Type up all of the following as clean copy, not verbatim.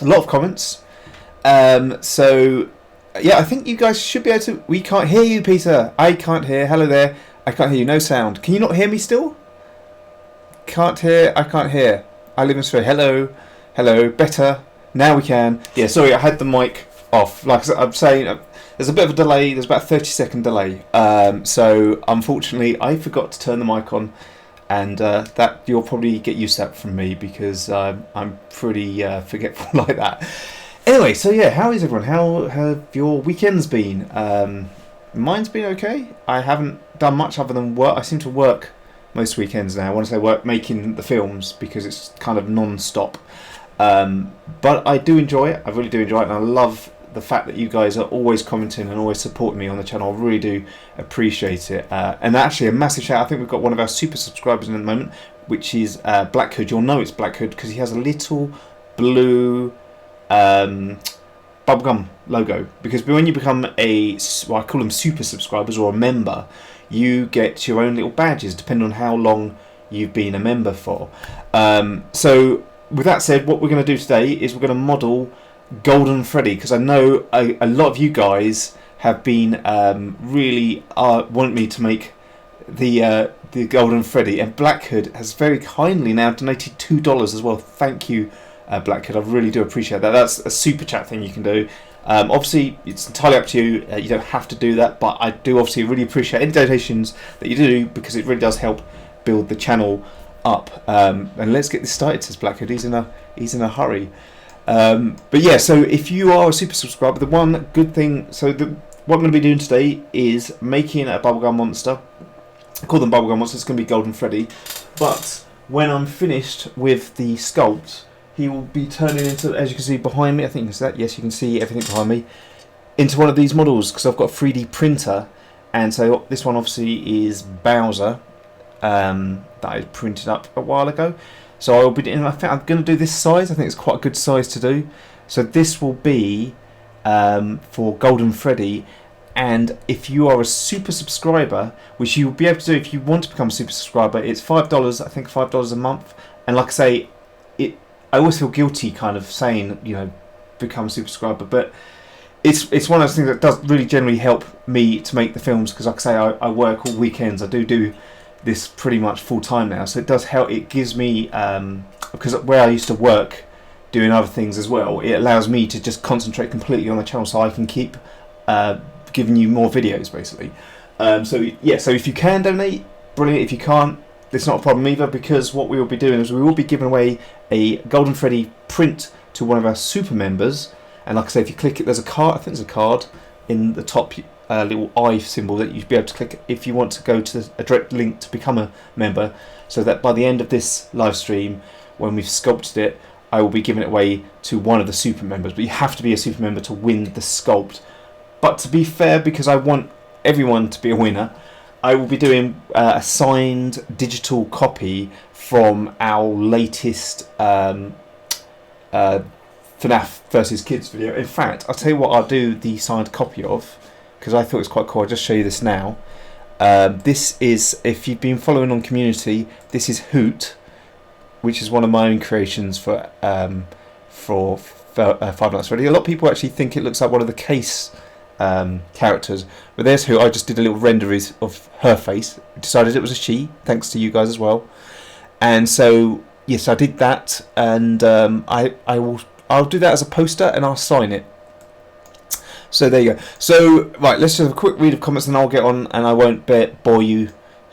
a lot of comments. So yeah, I think you guys should be able to. We can't hear you, Peter. I can't hear. Hello there. I can't hear you. No sound. Can you not hear me still? Can't hear. I can't hear. I live in Australia. Hello. Hello. Better. Now we can. Yeah, sorry, I had the mic off. Like I'm saying, there's a bit of a delay. There's about a 30-second delay. So unfortunately, I forgot to turn the mic on, and that you'll probably get used to that from me because I'm pretty forgetful like that. Anyway, so yeah, how is everyone? How have your weekends been? Mine's been okay. I haven't done much other than work. I seem to work most weekends now. I want to say work making the films because it's kind of non-stop. But I do enjoy it. I really do enjoy it, and I love the fact that you guys are always commenting and always supporting me on the channel. I really do appreciate it. And actually, a massive shout. I think we've got one of our super subscribers in at the moment, which is Black Hood. You'll know it's Black Hood because he has a little blue bubblegum logo. Because when you become I call them super subscribers or a member, you get your own little badges depending on how long you've been a member for. So with that said, what we're going to do today is we're going to model Golden Freddy, because I know a lot of you guys have been really want me to make the Golden Freddy, and Black Hood has very kindly now donated $2 as well. Thank you, Black Hood. I really do appreciate that. That's a super chat thing you can do. Obviously, it's entirely up to you. You don't have to do that, but I do obviously really appreciate any donations that you do because it really does help build the channel up. And let's get this started, says Black Hood. He's in a hurry. But yeah, so if you are a super subscriber, the one good thing, what I'm going to be doing today is making a bubblegum monster. I call them bubblegum monsters. It's going to be Golden Freddy. But when I'm finished with the sculpt, he will be turning into, as you can see behind me, I think it's that, yes, you can see everything behind me, into one of these models because I've got a 3D printer. And so this one obviously is Bowser, that I printed up a while ago. So I will be doing, I think I'm going to do this size. I think it's quite a good size to do. So this will be for Golden Freddy. And if you are a super subscriber, which you will be able to do if you want to become a super subscriber, it's $5, I think $5 a month. And like I say, I always feel guilty kind of saying, become a super subscriber. But it's one of those things that does really generally help me to make the films. Because like I say, I work all weekends. I do this pretty much full time now, so it does help. It gives me because where I used to work doing other things as well, it allows me to just concentrate completely on the channel so I can keep giving you more videos basically. So yeah, so if you can donate, brilliant. If you can't, it's not a problem either, because what we will be doing is we will be giving away a Golden Freddy print to one of our super members. And like I say, if you click it, there's a card, I think there's a card in the top little eye symbol that you'd be able to click if you want to go to a direct link to become a member, so that by the end of this live stream, when we've sculpted it, I will be giving it away to one of the super members. But you have to be a super member to win the sculpt. But to be fair, because I want everyone to be a winner, I will be doing a signed digital copy from our latest FNAF versus Kids video. In fact, I'll tell you what I'll do the signed copy of, because I thought it was quite cool. I'll just show you this now. This is, if you've been following on community, this is Hoot, which is one of my own creations for Five Nights at Freddy. A lot of people actually think it looks like one of the Case characters, but there's Hoot. I just did a little render of her face. Decided it was a she, thanks to you guys as well. And so yes, I did that, and I'll do that as a poster and I'll sign it. So there you go. So right, let's just have a quick read of comments and I'll get on, and I won't bore you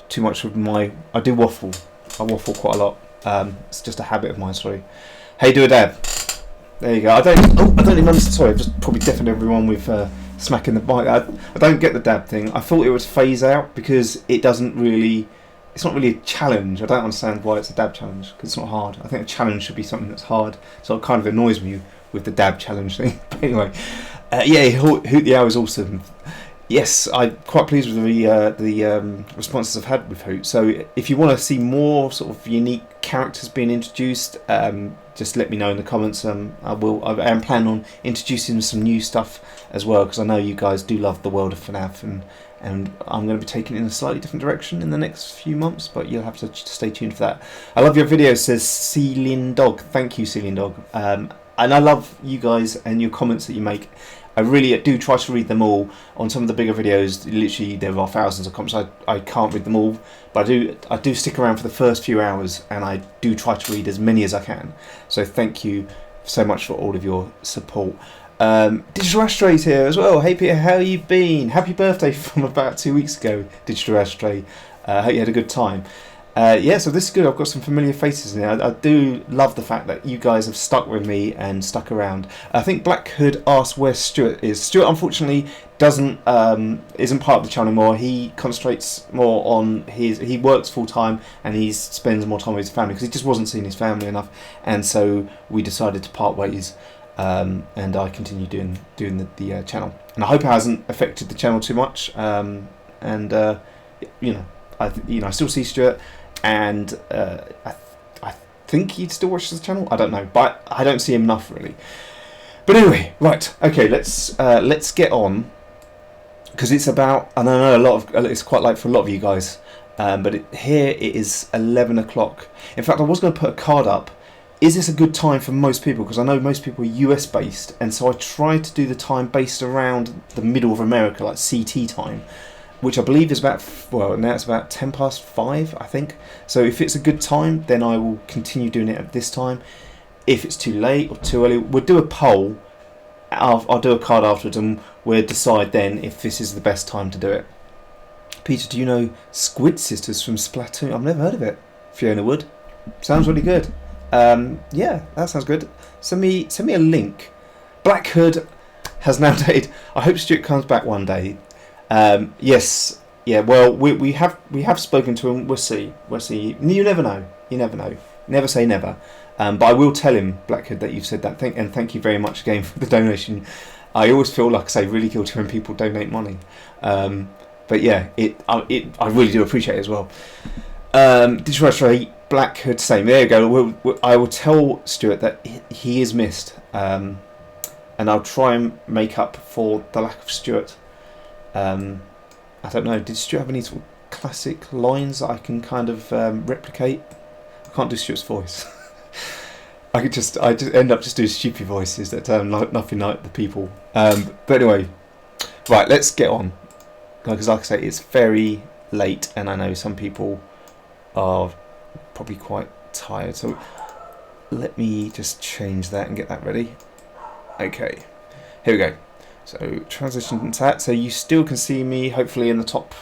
too much with I do waffle. I waffle quite a lot. It's just a habit of mine, sorry. Hey, do a dab. There you go. I don't even understand. Sorry, I've just probably deafened everyone with smacking the mic. I don't get the dab thing. I thought it would phase out because it's not really a challenge. I don't understand why it's a dab challenge, because it's not hard. I think a challenge should be something that's hard. So it kind of annoys me with the dab challenge thing. But anyway. Yeah, Hoot the Owl is awesome. Yes, I'm quite pleased with the responses I've had with Hoot. So if you want to see more sort of unique characters being introduced, just let me know in the comments. I am planning on introducing some new stuff as well, because I know you guys do love the world of FNAF, and I'm going to be taking it in a slightly different direction in the next few months, but you'll have to stay tuned for that. I love your video, says Celine Dog. Thank you, Celine Dog. and I love you guys and your comments that you make. I really do try to read them all. On some of the bigger videos, literally there are thousands of comments. I can't read them all, but I do stick around for the first few hours, and I do try to read as many as I can. So thank you so much for all of your support. Digital Astray's here as well. Hey Peter, how you been? Happy birthday from about 2 weeks ago, Digital Astray. Hope you had a good time. Yeah, so this is good. I've got some familiar faces in there. I do love the fact that you guys have stuck with me and stuck around. I think Black Hood asked where Stuart is. Stuart, unfortunately, isn't part of the channel anymore. He concentrates more on he works full time, and he spends more time with his family because he just wasn't seeing his family enough, and so we decided to part ways. And I continue doing the channel, and I hope it hasn't affected the channel too much. I still see Stuart. And I think he'd still watch the channel. I don't know, but I don't see him enough really. But anyway, right, okay, let's get on, because it's about, and I know it's quite late for a lot of you guys, but here it is 11 o'clock. In fact, I was going to put a card up. Is this a good time for most people? Because I know most people are US based, and so I tried to do the time based around the middle of America, like CT time, which I believe is about, well, now it's about 5:10, I think. So if it's a good time, then I will continue doing it at this time. If it's too late or too early, we'll do a poll. I'll do a card afterwards, and we'll decide then if this is the best time to do it. Peter, do you know Squid Sisters from Splatoon? I've never heard of it. Fiona Wood. Sounds really good. Yeah, that sounds good. Send me a link. Black Hood has now dated. I hope Stuart comes back one day. Yes, yeah. Well, we have spoken to him. We'll see. You never know. Never say never. But I will tell him, Blackhead, that you've said that. And thank you very much again for the donation. I always feel like I say really guilty when people donate money. But yeah, I really do appreciate it as well. Digital Astray, Blackhead, same. There you go. I will tell Stuart that he is missed, and I'll try and make up for the lack of Stuart. I don't know, did Stuart have any sort of classic lines that I can kind of replicate? I can't do Stuart's voice. I just end up just doing stupid voices that nothing like the people. But anyway, right, let's get on, because like I say, it's very late, and I know some people are probably quite tired, so let me just change that and get that ready. Okay, here we go. So transition to that, so you still can see me hopefully in the top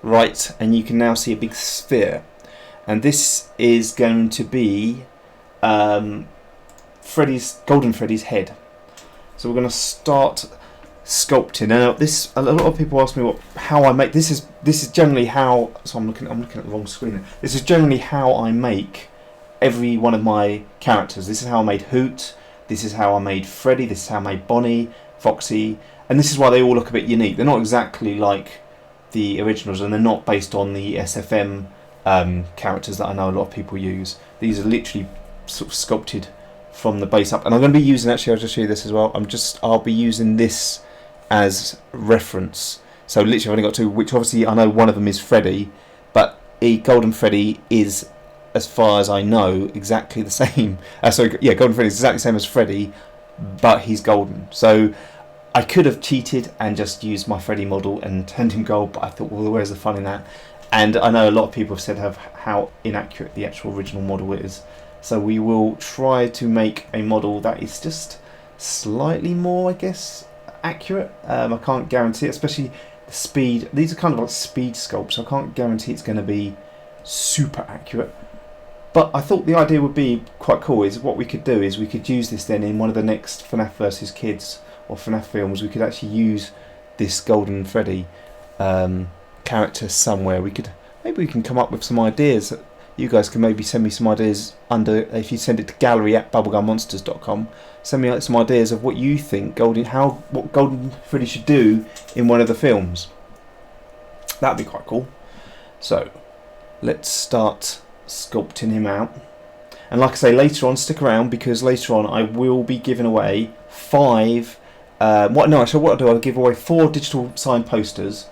right, and you can now see a big sphere, and this is going to be Golden Freddy's head. So we're going to start sculpting. Now this, a lot of people ask me how I make this. Is generally how. So I'm looking at the wrong screen. This is generally how I make every one of my characters. This is how I made Hoot. This is how I made Freddy. This is how I made Bonnie, Foxy, and this is why they all look a bit unique. They're not exactly like the originals, and they're not based on the SFM characters that I know a lot of people use. These are literally sort of sculpted from the base up, and I'm going to be using, actually I'll just show you this as well, I'll be using this as reference. So literally I've only got two, which obviously I know one of them is Freddy, but Golden Freddy is, as far as I know, exactly the same. Golden Freddy is exactly the same as Freddy, but he's golden. So I could have cheated and just used my Freddy model and turned him gold, but I thought, well, where's the fun in that? And I know a lot of people have said how inaccurate the actual original model is. So we will try to make a model that is just slightly more, I guess, accurate. I can't guarantee it, especially the speed. These are kind of like speed sculpts, so I can't guarantee it's going to be super accurate. But I thought the idea would be quite cool. Is what we could do is we could use this then in one of the next FNAF versus Kids or FNAF films. We could actually use this Golden Freddy character somewhere. Maybe we can come up with some ideas. You guys can maybe send me some ideas if you send it to gallery@bubblegummonsters.com. Send me some ideas of what you think what Golden Freddy should do in one of the films. That'd be quite cool. So let's start sculpting him out. And like I say, later on, stick around, because later on I will be giving away 5. What I'll do, I'll give away 4 digital signed posters,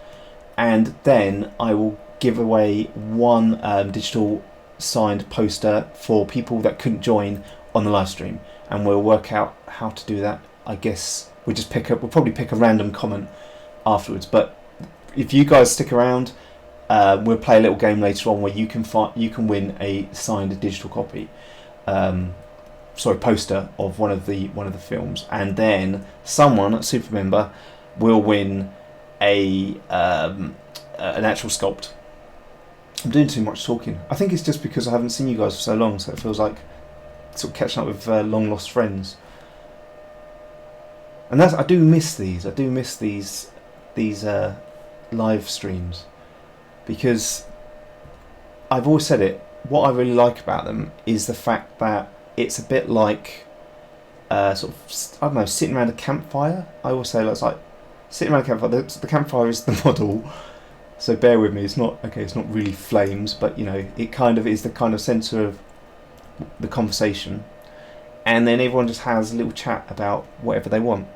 and then I will give away 1 digital signed poster for people that couldn't join on the live stream. and we'll work out how to do that. I guess we'll probably pick a random comment afterwards. But if you guys stick around, we'll play a little game later on where you can win a signed digital copy, poster of one of the films, and then someone, a super member, will win an actual sculpt. I'm doing too much talking. I think it's just because I haven't seen you guys for so long, so it feels like sort of catching up with long lost friends. And I do miss these. I do miss these live streams, because I've always said it. What I really like about them is the fact that it's a bit like I don't know, sitting around a campfire. I always say it's like sitting around a campfire. The campfire is the model, so bear with me. It's not really flames, but you know, it kind of is the kind of centre of the conversation, and then everyone just has a little chat about whatever they want.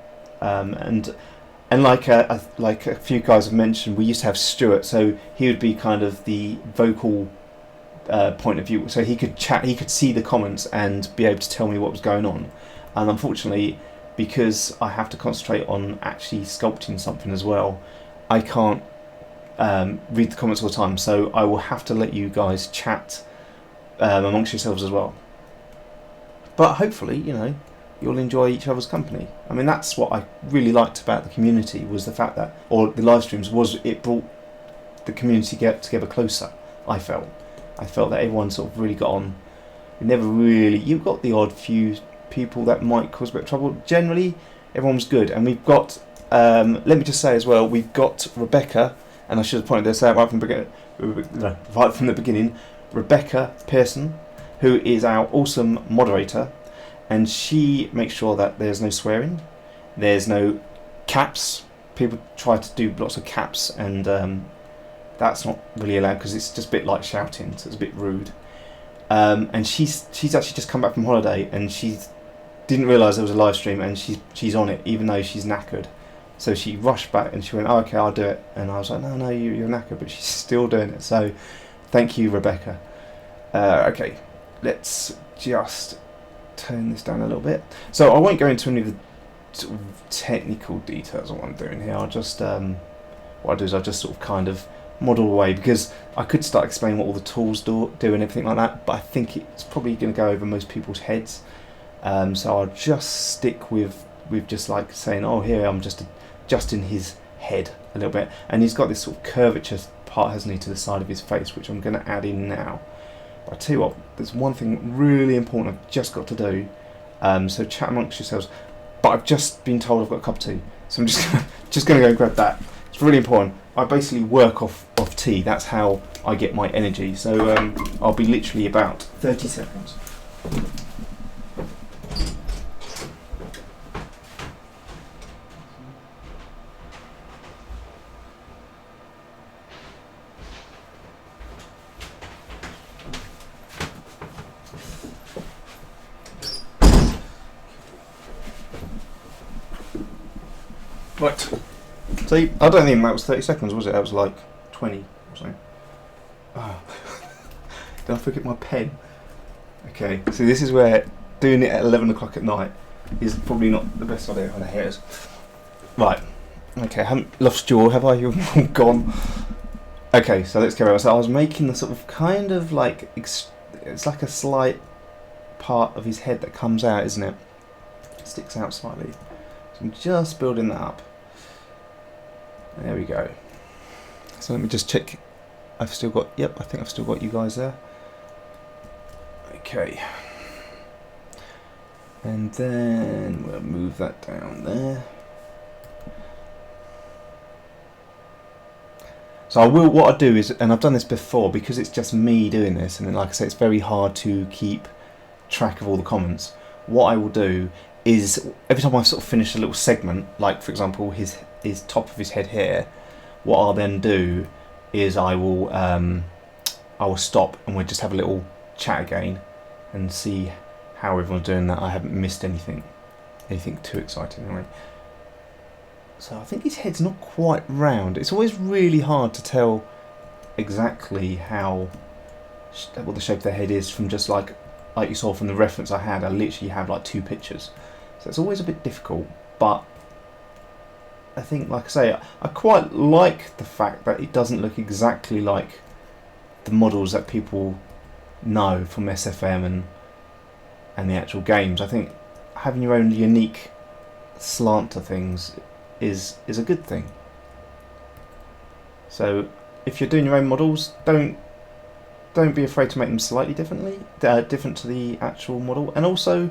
And like a few guys have mentioned, we used to have Stuart, so he would be kind of the vocal point of view, so he could chat, he could see the comments and be able to tell me what was going on. And unfortunately, because I have to concentrate on actually sculpting something as well, I can't read the comments all the time, so I will have to let you guys chat amongst yourselves as well. But hopefully, you know, you'll enjoy each other's company. I mean, that's what I really liked about the community, was the fact that, or the live streams, was it brought the community together closer. I felt that everyone sort of really got on. You've got the odd few people that might cause a bit of trouble. Generally, everyone was good. And we've got, let me just say as well, we've got Rebecca, and I should have pointed this out right from the beginning, Rebecca Pearson, who is our awesome moderator, and she makes sure that there's no swearing, there's no caps. People try to do lots of caps, and that's not really allowed because it's just a bit like shouting, so it's a bit rude. And she's actually just come back from holiday, and she didn't realise there was a live stream, and she's on it even though she's knackered. So she rushed back and she went, "Oh, okay, I'll do it." And I was like, "No, you're knackered," but she's still doing it. So thank you, Rebecca. Okay, let's just turn this down a little bit. So I won't go into any of the sort of technical details of what I'm doing here. I'll just what I do is I just sort of kind of model away, because I could start explaining what all the tools do and everything like that, but I think it's probably going to go over most people's heads. So I'll just stick with just like saying, oh, here I'm just adjusting his head a little bit, and he's got this sort of curvature part, hasn't he, to the side of his face, which I'm going to add in now. But I tell you what, there's one thing really important I've just got to do. So chat amongst yourselves. But I've just been told I've got a cup of tea, so I'm just going to go and grab that. It's really important. I basically work off tea. That's how I get my energy. So I'll be literally about 30 seconds. Right. So I don't think that was 30 seconds, was it? That was like 20 or something. Oh. Did I forget my pen? Okay, so this is where doing it at 11 o'clock at night is probably not the best idea on the hairs. Right. Okay, I haven't lost you all, have I? You're all gone. Okay, so let's carry on. So I was making the sort of kind of like, it's like a slight part of his head that comes out, isn't it? It sticks out slightly. So I'm just building that up. There we go. So let me just check. I've still got, yep, I think I've still got you guys there. Okay. And then we'll move that down there. So what I do is, and I've done this before because it's just me doing this, and then like I say, it's very hard to keep track of all the comments. What I will do is, every time I sort of finish a little segment, like for example his top of his head here, what I'll then do is I will stop and we'll just have a little chat again and see how everyone's doing that. I haven't missed anything too exciting anyway. So I think his head's not quite round. It's always really hard to tell exactly what the shape of their head is from just like like you saw from the reference I had, I literally have like 2 pictures. So it's always a bit difficult, but I think, like I say, I quite like the fact that it doesn't look exactly like the models that people know from SFM and the actual games. I think having your own unique slant to things is a good thing. So if you're doing your own models, don't be afraid to make them slightly different to the actual model. And also,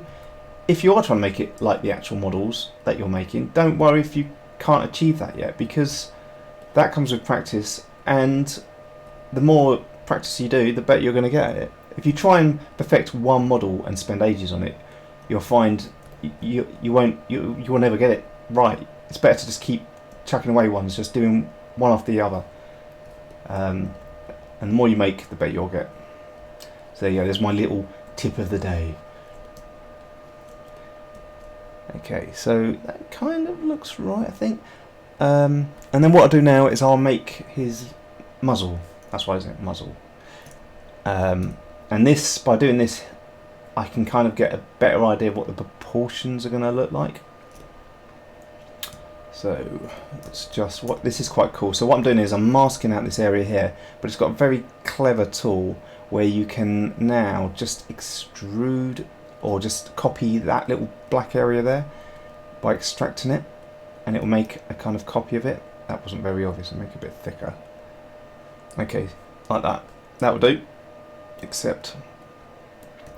if you are trying to make it like the actual models that you're making, don't worry if you can't achieve that yet, because that comes with practice, and the more practice you do, the better you're going to get at it. If you try and perfect one model and spend ages on it, you'll find you will never get it right. It's better to just keep chucking away ones, just doing one after the other. And the more you make, the better you'll get. So there you go, there's my little tip of the day. Okay, so that kind of looks right, I think. And then what I'll do now is I'll make his muzzle. That's why, isn't it? Muzzle. And this, by doing this, I can kind of get a better idea of what the proportions are going to look like. So it's just what this is quite cool. So what I'm doing is I'm masking out this area here, but it's got a very clever tool where you can now just extrude or just copy that little black area there by extracting it, and it will make a kind of copy of it. That wasn't very obvious. I'll make it a bit thicker. Okay, like that. That will do. Except,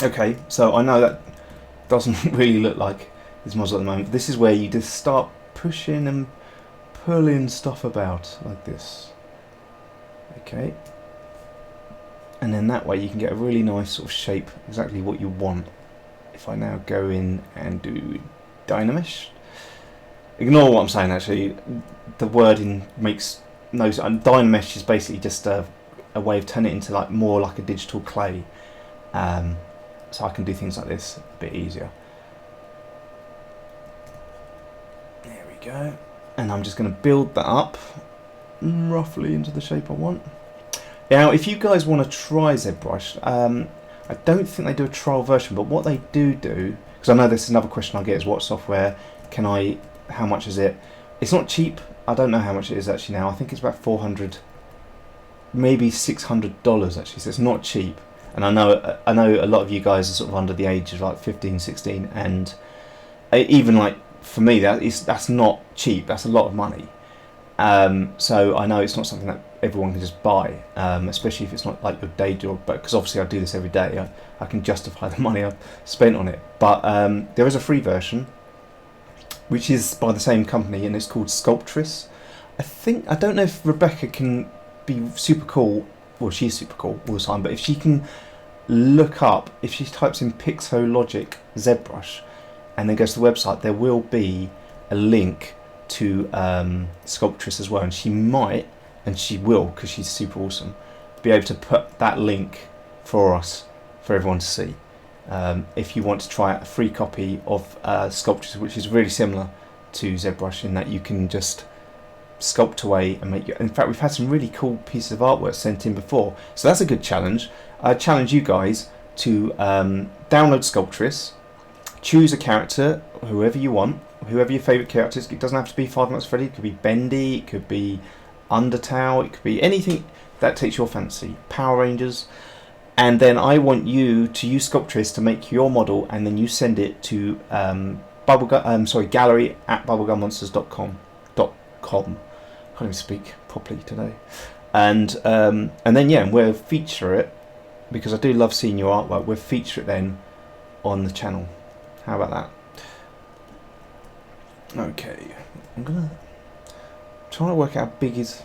okay, so I know that doesn't really look like his muzzle at the moment. This is where you just start pushing and pulling stuff about like this. Okay, and then that way you can get a really nice sort of shape, exactly what you want. If I now go in and do Dynamesh, ignore what I'm saying actually, the wording makes no sense. Dynamesh is basically just a way of turning it into like more like a digital clay, so I can do things like this a bit easier. There we go, and I'm just going to build that up roughly into the shape I want. Now if you guys want to try Zbrush, I don't think they do a trial version, but what they do, because I know this is another question I get, is what software can I, how much is it? It's not cheap. I don't know how much it is actually now. I think it's about $400, maybe $600 actually, so it's not cheap. And I know a lot of you guys are sort of under the age of like 15, 16, and even like for me that's not cheap. That's a lot of money. So I know it's not something that everyone can just buy, especially if it's not like your day job, but because obviously I do this every day, I can justify the money I've spent on it. But there is a free version, which is by the same company, and it's called Sculptress. I don't know if Rebecca can be super cool, well she's super cool all the time, but if she can look up, if she types in Pixologic ZBrush and then goes to the website, there will be a link to Sculptress as well, and she might, and she will, because she's super awesome, be able to put that link for us for everyone to see, if you want to try out a free copy of Sculptress, which is really similar to ZBrush in that you can just sculpt away and make in fact we've had some really cool pieces of artwork sent in before, so that's a good challenge. I challenge you guys to download Sculptress, choose a character, whoever you want, whoever your favourite character is. It doesn't have to be Five Nights at Freddy, it could be Bendy, it could be Undertale, it could be anything that takes your fancy, Power Rangers, and then I want you to use Sculptress to make your model, and then you send it to gallery at bubblegummonsters.com. Can't even speak properly today, and then yeah, we'll feature it, because I do love seeing your artwork. We'll feature it then on the channel. How about that? Okay, I'm gonna try to work out how big his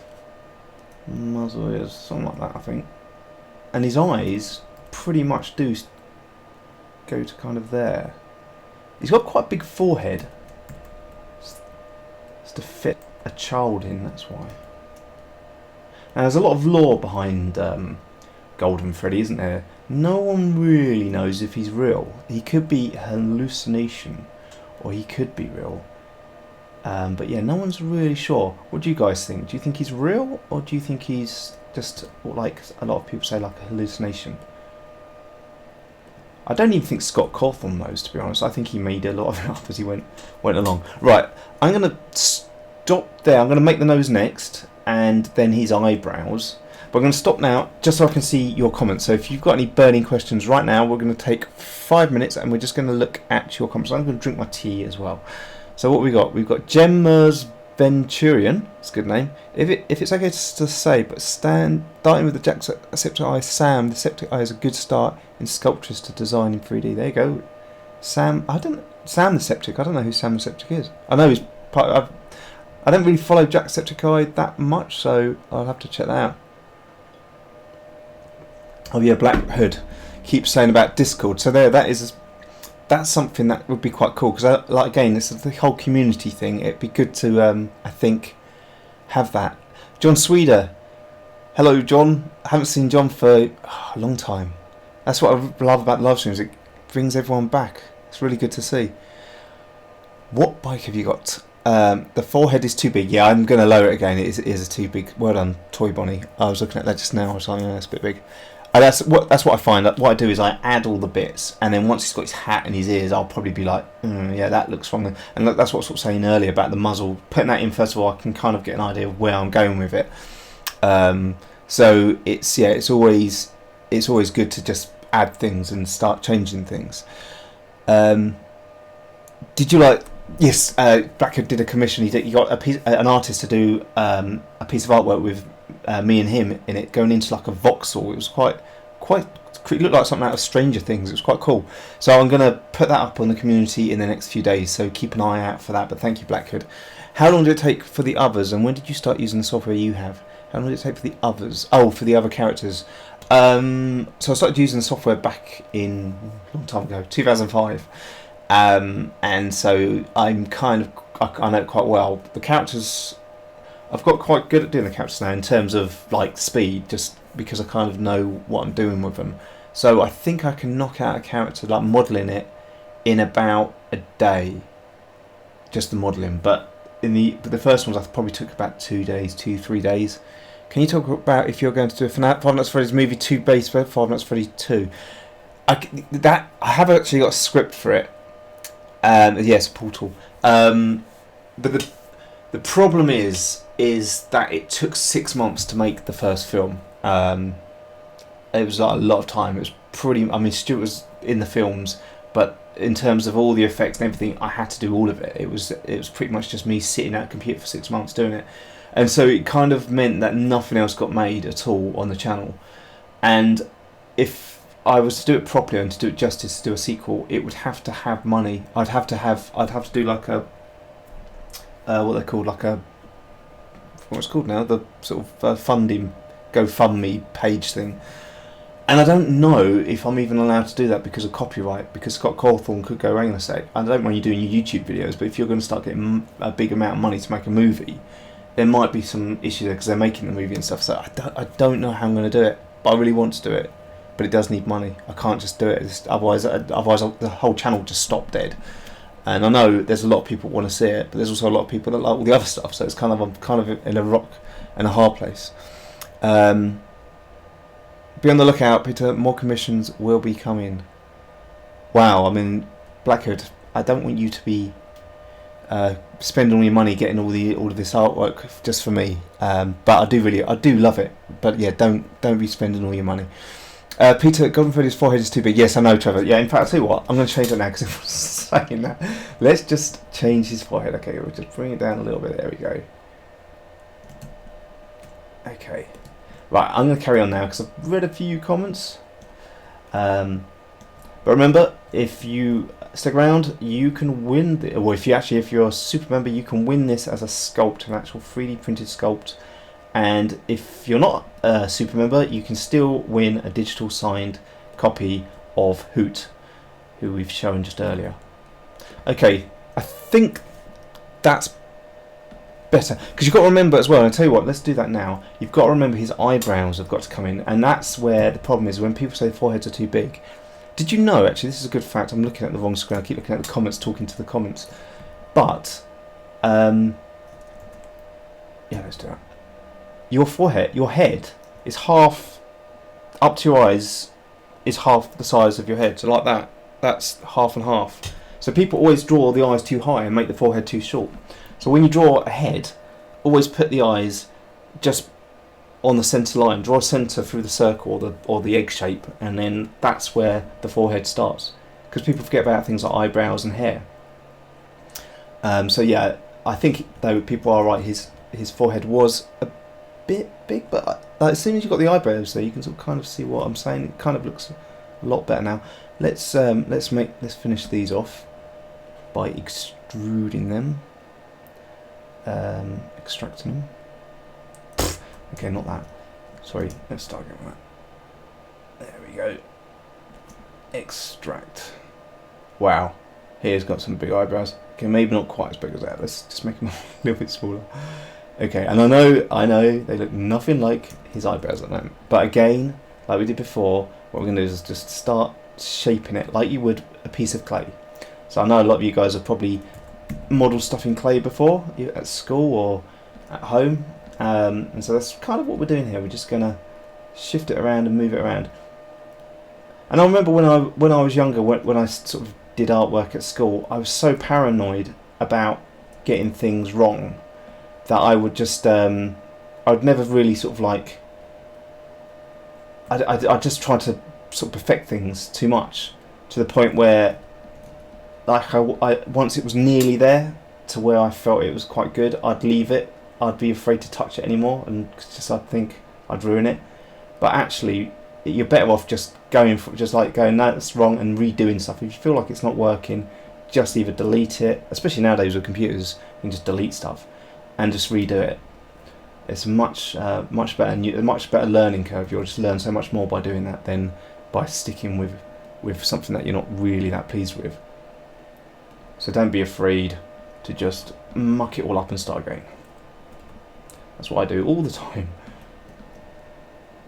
muzzle is, something like that I think, and his eyes pretty much do go to kind of there. He's got quite a big forehead, it's to fit a child in, that's why. Now there's a lot of lore behind Golden Freddy, isn't there? No one really knows if he's real. He could be a hallucination, or he could be real. But yeah, no one's really sure. What do you guys think? Do you think he's real, or do you think he's just, like a lot of people say, like a hallucination? I don't even think Scott Cawthon knows, to be honest. I think he made a lot of it up as he went along. Right, I'm going to stop there. I'm going to make the nose next, and then his eyebrows. But I'm going to stop now, just so I can see your comments. So if you've got any burning questions right now, we're going to take 5 minutes, and we're just going to look at your comments. I'm going to drink my tea as well. So what we got? We've got Gemmers Venturian. It's a good name. If it's okay to say, but starting with the Jacksepticeye Sam, the Septiceye is a good start in sculptures to design in 3D. There you go. Sam the Septic. I don't know who Sam the Septic is. I know he's part of... I don't really follow Jacksepticeye that much, so I'll have to check that out. Oh yeah, Black Hood keeps saying about Discord. So that's something that would be quite cool, because like, again, this is the whole community thing. It'd be good to I think have that. John Sweder, hello John. I haven't seen John for a long time. That's what I love about the live streams. It brings everyone back. It's really good to see. What bike have you got? The forehead is too big. Yeah, I'm going to lower it again. It is too big. Well done, Toy Bonnie. I was looking at that just now. I was like, yeah, that's a bit big. That's what I find. What I do is I add all the bits, and then once he's got his hat and his ears, I'll probably be like, yeah, that looks wrong. And look, that's what I was sort of saying earlier about the muzzle. Putting that in first of all, I can kind of get an idea of where I'm going with it. So it's always good to just add things and start changing things. Did you like? Yes, Blackhead did a commission. He got an artist to do a piece of artwork with me and him in it, going into like a voxel. It was quite. It looked like something out of Stranger Things. It was quite cool. So I'm going to put that up on the community in the next few days. So keep an eye out for that. But thank you, Blackhead. How long did it take for the others? And when did you start using the software you have? How long did it take for the others? Oh, for the other characters. So I started using the software back in a long time ago, 2005. And so I'm kind of, I know it quite well. The characters, I've got quite good at doing the characters now in terms of like speed, just because I kind of know what I'm doing with them. So I think I can knock out a character, like modelling it, in about a day, just the modelling. But in the first ones, I probably took about 3 days. Can you talk about if you're going to do a FNAF, Five Nights at Freddy's movie 2 based on Five Nights at Freddy 2? I have actually got a script for it. Yes, Portal. But the problem is that it took 6 months to make the first film. It was like a lot of time. It was pretty. I mean, Stuart was in the films, but in terms of all the effects and everything, I had to do all of it. It was pretty much just me sitting at a computer for 6 months doing it, and so it kind of meant that nothing else got made at all on the channel. And if I was to do it properly and to do it justice, to do a sequel, it would have to have money. I'd have to do like a what they're called, like a, what's it called now, the sort of funding GoFundMe page thing. And I don't know if I'm even allowed to do that because of copyright, because Scott Cawthon could go, hang on a sec, I don't mind you doing your YouTube videos, but if you're going to start getting a big amount of money to make a movie, there might be some issues there because they're making the movie and stuff. So I don't know how I'm going to do it, but I really want to do it. But it does need money. I can't just do it. Otherwise the whole channel just stop dead. And I know there's a lot of people who want to see it, but there's also a lot of people that like all the other stuff. So it's I'm kind of in a rock and a hard place. Be on the lookout, Peter. More commissions will be coming. Wow, I mean, Blackhood, I don't want you to be spending all your money getting all of this artwork just for me. But I do love it. But yeah, don't be spending all your money. Peter, Golden Freddy's forehead is too big. Yes, I know, Trevor. Yeah, in fact, I'll tell you what, I'm going to change it now because I was saying that. Let's just change his forehead. Okay, we'll just bring it down a little bit. There we go. Okay. Right, I'm going to carry on now because I've read a few comments. But remember, if you stick around, you can win. Or if you're a super member, you can win this as a sculpt, an actual 3D printed sculpt. And if you're not a super member, you can still win a digital signed copy of Hoot, who we've shown just earlier. Okay, I think that's better, because you've got to remember as well, and I'll tell you what, let's do that now. You've got to remember his eyebrows have got to come in, and that's where the problem is when people say foreheads are too big. Did you know, actually, this is a good fact, I'm looking at the wrong screen, I keep looking at the comments, talking to the comments, but yeah, let's do that. Your forehead, your head is half up to your eyes, is half the size of your head. So like that, that's half and half. So people always draw the eyes too high and make the forehead too short. So when you draw a head, always put the eyes just on the centre line. Draw a centre through the circle or the egg shape, and then that's where the forehead starts. Because people forget about things like eyebrows and hair. So yeah, I think though people are right. His forehead was a bit big, but as soon as you've got the eyebrows there, you can sort of kind of see what I'm saying. It kind of looks a lot better now. Let's finish these off by extruding them, extracting them. Okay, not that. Sorry, let's start again with that. There we go. Extract. Wow, here's got some big eyebrows. Okay, maybe not quite as big as that. Let's just make them a little bit smaller. Okay, and I know they look nothing like his eyebrows at the moment. But again, like we did before, what we're going to do is just start shaping it like you would a piece of clay. So I know a lot of you guys have probably modelled stuff in clay before, at school or at home. And so that's kind of what we're doing here. We're just going to shift it around and move it around. And I remember when I was younger, when I sort of did artwork at school, I was so paranoid about getting things wrong that I would just I'd never really sort of like I just tried to sort of perfect things too much, to the point where like I once it was nearly there to where I felt it was quite good, I'd leave it. I'd be afraid to touch it anymore, and just I'd think I'd ruin it. But actually, you're better off just going no, that's wrong, and redoing stuff. If you feel like it's not working, just either delete it. Especially nowadays with computers, you can just delete stuff and just redo it. It's much better, a much better learning curve. You'll just learn so much more by doing that than by sticking with something that you're not really that pleased with. So don't be afraid to just muck it all up and start again. That's what I do all the time.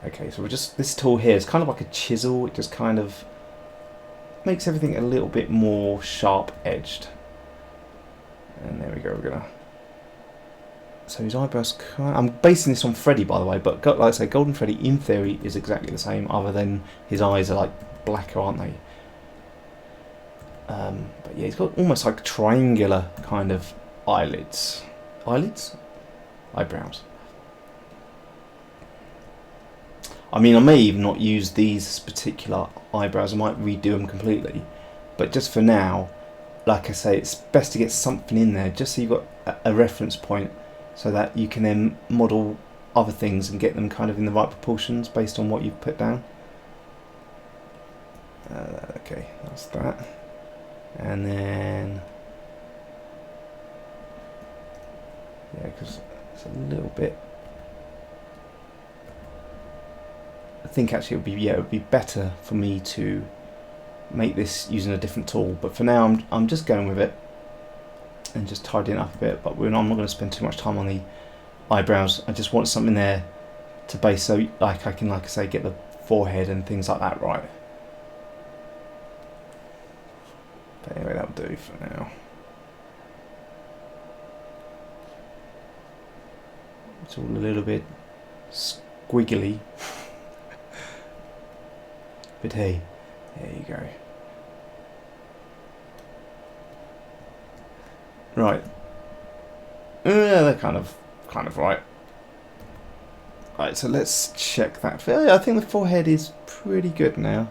Okay, so this tool here is kind of like a chisel. It just kind of makes everything a little bit more sharp edged. And there we go. So his eyebrows. I'm basing this on Freddy, by the way, but like I say, Golden Freddy in theory is exactly the same, other than his eyes are like blacker, aren't they? But yeah, he's got almost like triangular kind of eyelids. Eyebrows. I mean, I may even not use these particular eyebrows. I might redo them completely. But just for now, like I say, it's best to get something in there, just so you've got a reference point, so that you can then model other things and get them kind of in the right proportions based on what you've put down. Okay, that's that. And then, yeah, because it's a little bit. I think actually it would be better for me to make this using a different tool. But for now, I'm just going with it and just tidying up a bit. But I'm not going to spend too much time on the eyebrows. I just want something there to base, so like I can, like I say, get the forehead and things like that right. But anyway, that'll do for now. It's all a little bit squiggly. But hey, there you go. Right. Yeah, they're kind of right. Right, so let's check that. Yeah, I think the forehead is pretty good now.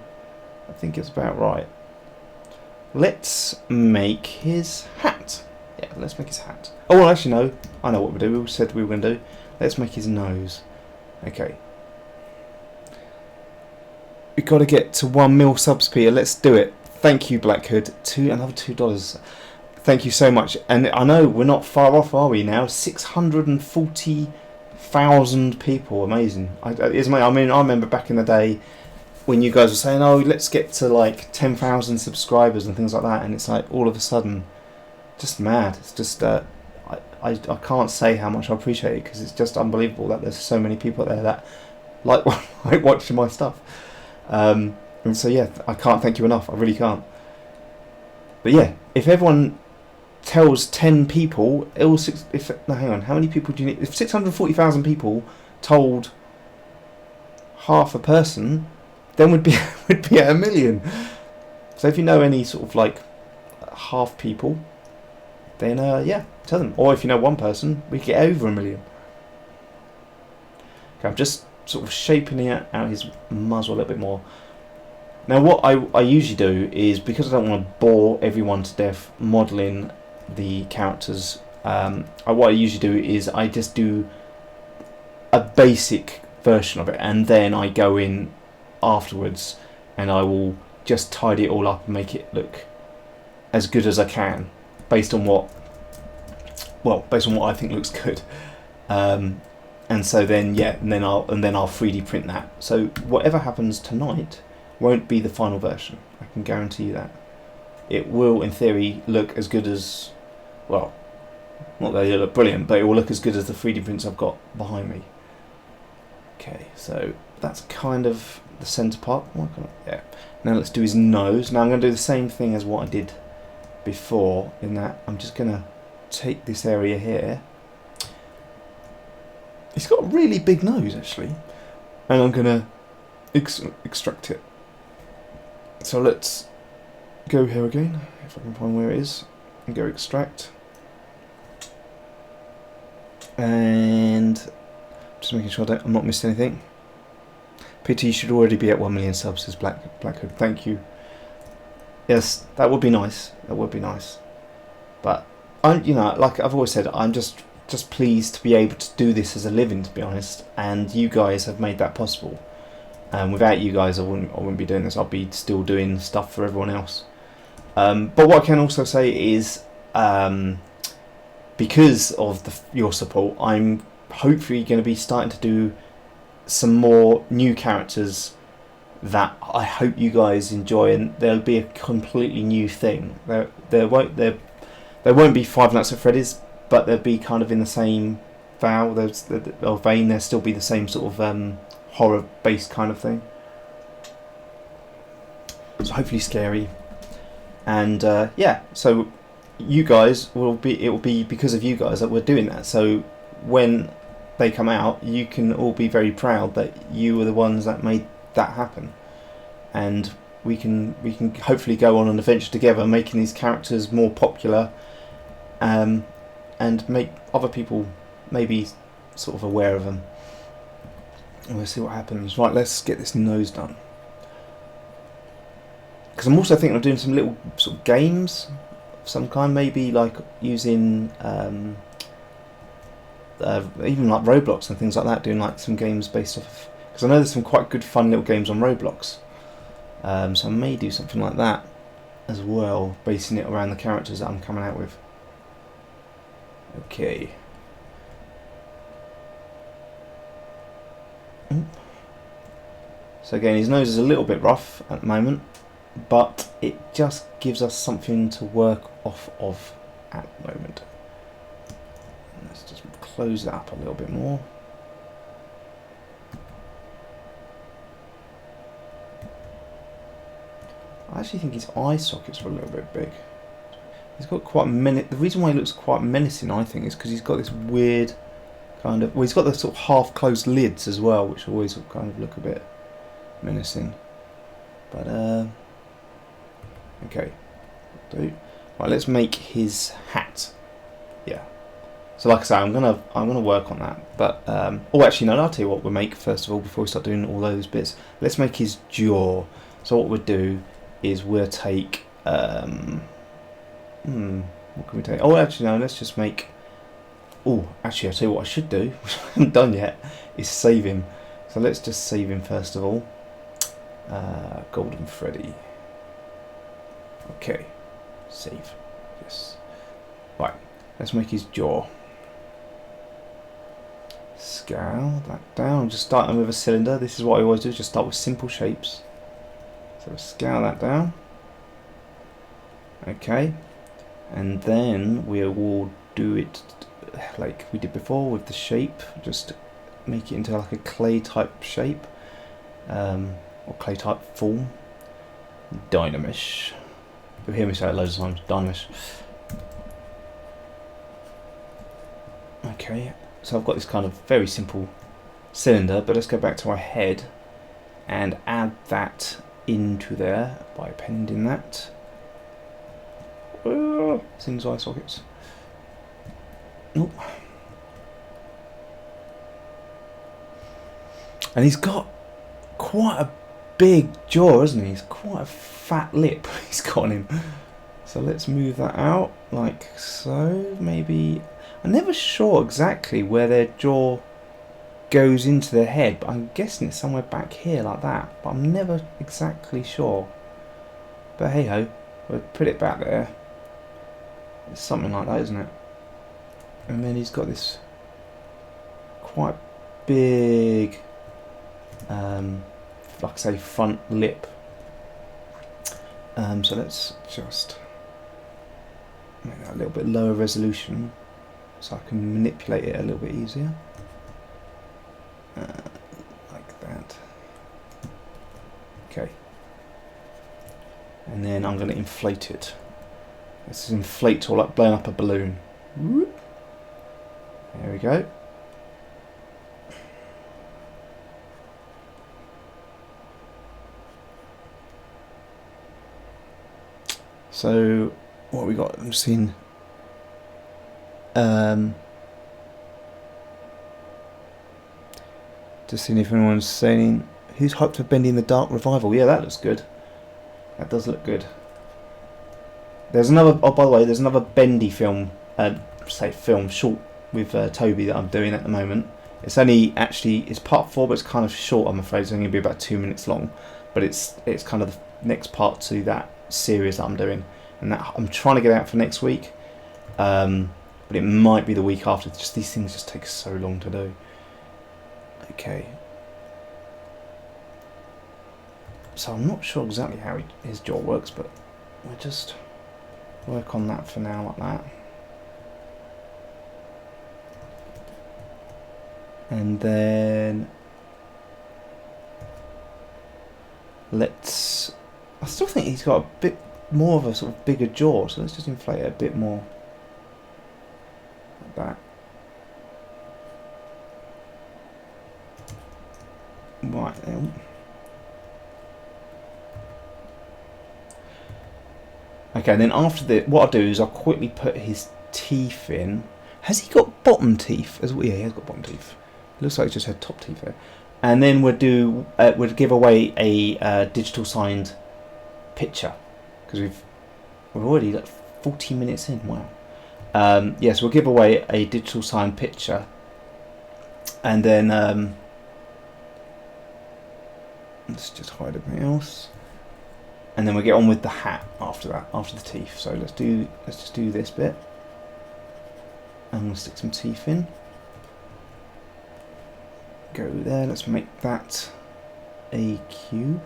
I think it's about right. Let's make his hat. Yeah, let's make his hat. Oh, well, actually, no. I know what we'll do. We said we were going to do. Let's make his nose. Okay. We've got to get to 1 mil subs per year. Let's do it. Thank you, Black Hood. Another $2. Thank you so much. And I know we're not far off, are we now? 640,000 people. Amazing. I mean, I remember back in the day when you guys were saying, oh, let's get to like 10,000 subscribers and things like that. And it's like all of a sudden, just mad. It's just, I can't say how much I appreciate it, because it's just unbelievable that there's so many people there that like watching my stuff. And so yeah, I can't thank you enough. I really can't. But yeah, if everyone tells 10 people, hang on, how many people do you need? If 640,000 people told half a person, then we'd be would be at 1 million. So if you know any sort of like half people, then yeah, tell them. Or if you know one person, we get over 1 million. Okay, I'm just sort of shaping out his muzzle a little bit more. Now what I usually do is, because I don't want to bore everyone to death modelling the characters, what I usually do is I just do a basic version of it, and then I go in afterwards and I will just tidy it all up and make it look as good as I can, based on what I think looks good. And so then and then I'll 3D print that. So whatever happens tonight won't be the final version. I can guarantee you that. It will, in theory, look as good as, well, not that it'll look brilliant, but it will look as good as the 3D prints I've got behind me. Okay, so that's kind of the centre part. Yeah. Now let's do his nose. Now I'm going to do the same thing as what I did before, in that I'm just going to take this area here. He's got a really big nose, actually, and I'm going to extract it. So let's go here again, if I can find where it is, and go extract. And just making sure I'm not missing anything. Pity, you should already be at 1 million subs, says Blackhood. Thank you. Yes, that would be nice. That would be nice. But like I've always said, I'm just pleased to be able to do this as a living, to be honest. And you guys have made that possible. Without you guys, I wouldn't be doing this. I'd be still doing stuff for everyone else. But what I can also say is, because of your support, I'm hopefully going to be starting to do some more new characters that I hope you guys enjoy, and there'll be a completely new thing. There won't be Five Nights at Freddy's, but they'll be kind of in the same vein. There'll still be the same sort of horror based kind of thing. So hopefully scary. And yeah, so you guys it will be because of you guys that we're doing that. So when they come out, you can all be very proud that you were the ones that made that happen, and we can hopefully go on an adventure together, making these characters more popular, and make other people maybe sort of aware of them. And we'll see what happens. Right, let's get this nose done, because I'm also thinking of doing some little sort of games of some kind, maybe like using even like Roblox and things like that, doing like some games based off, because I know there's some quite good fun little games on Roblox, so I may do something like that as well, basing it around the characters that I'm coming out with. Okay. So again, his nose is a little bit rough at the moment, but it just gives us something to work off of at the moment. Let's just close that up a little bit more. I actually think his eye sockets are a little bit big. He's got quite the reason why he looks quite menacing, I think, is because he's got this weird kind of, well, he's got the sort of half-closed lids as well, which always kind of look a bit menacing. But okay, right, let's make his hat. Yeah. So like I say, I'm gonna work on that. But oh, actually no, I'll tell you what we'll make first of all before we start doing all those bits. Let's make his jaw. So what we'll do is we'll take what can we take? Oh, actually no, let's just make. Oh, actually I'll tell you what I should do, which I haven't done yet, is save him. So let's just save him first of all. Golden Freddy. Okay, save. Yes. Right, let's make his jaw. Scale that down. Just starting with a cylinder. This is what I always do. Just start with simple shapes. So scale that down. Okay, and then we will do it like we did before with the shape. Just make it into like a clay type shape, or clay type form. Dynamish. You'll hear me say it loads of times. Dynamish. Okay, so I've got this kind of very simple cylinder, but let's go back to our head. and add that into there by appending that. It's in his eye sockets. Nope. And he's got quite a big jaw, isn't he? He's quite a fat lip he's got on him. So let's move that out like so. Maybe I'm never sure exactly where their jaw goes into their head, but I'm guessing it's somewhere back here like that, but I'm never exactly sure. But hey ho, we'll put it back there. It's something like that, isn't it? And then he's got this quite big like I say, front lip. So let's just make that a little bit lower resolution so I can manipulate it a little bit easier. Like that. Okay. And then I'm going to inflate it. This is inflate tool, like blowing up a balloon. Whoop. There we go. So what have we got? I'm seeing just seeing if anyone's saying who's hyped for Bendy in the Dark revival. Yeah, that looks good. That does look good. There's another. Oh, by the way, there's another Bendy film, short with Toby that I'm doing at the moment. It's only it's part 4, but it's kind of short. I'm afraid it's only going to be about 2 minutes long, but it's kind of the next part to that series that I'm doing, and that I'm trying to get out for next week, but it might be the week after. Just these things just take so long to do. Okay, so I'm not sure exactly how his jaw works, but we'll just work on that for now, like that. And then I still think he's got a bit more of a sort of bigger jaw, so let's just inflate it a bit more like that. Right then. Okay, and then after that, what I'll do is I'll quickly put his teeth in. Has he got bottom teeth as well? Yeah, he has got bottom teeth. It looks like he just had top teeth there. And then we'll give away a digital signed picture, because we're already like 40 minutes in. Wow. Yes, we'll give away a digital signed picture, and then let's just hide everything else, and then we'll get on with the hat after that, after the teeth. So let's just do this bit, and we'll stick some teeth in. Go there. Let's make that a cube.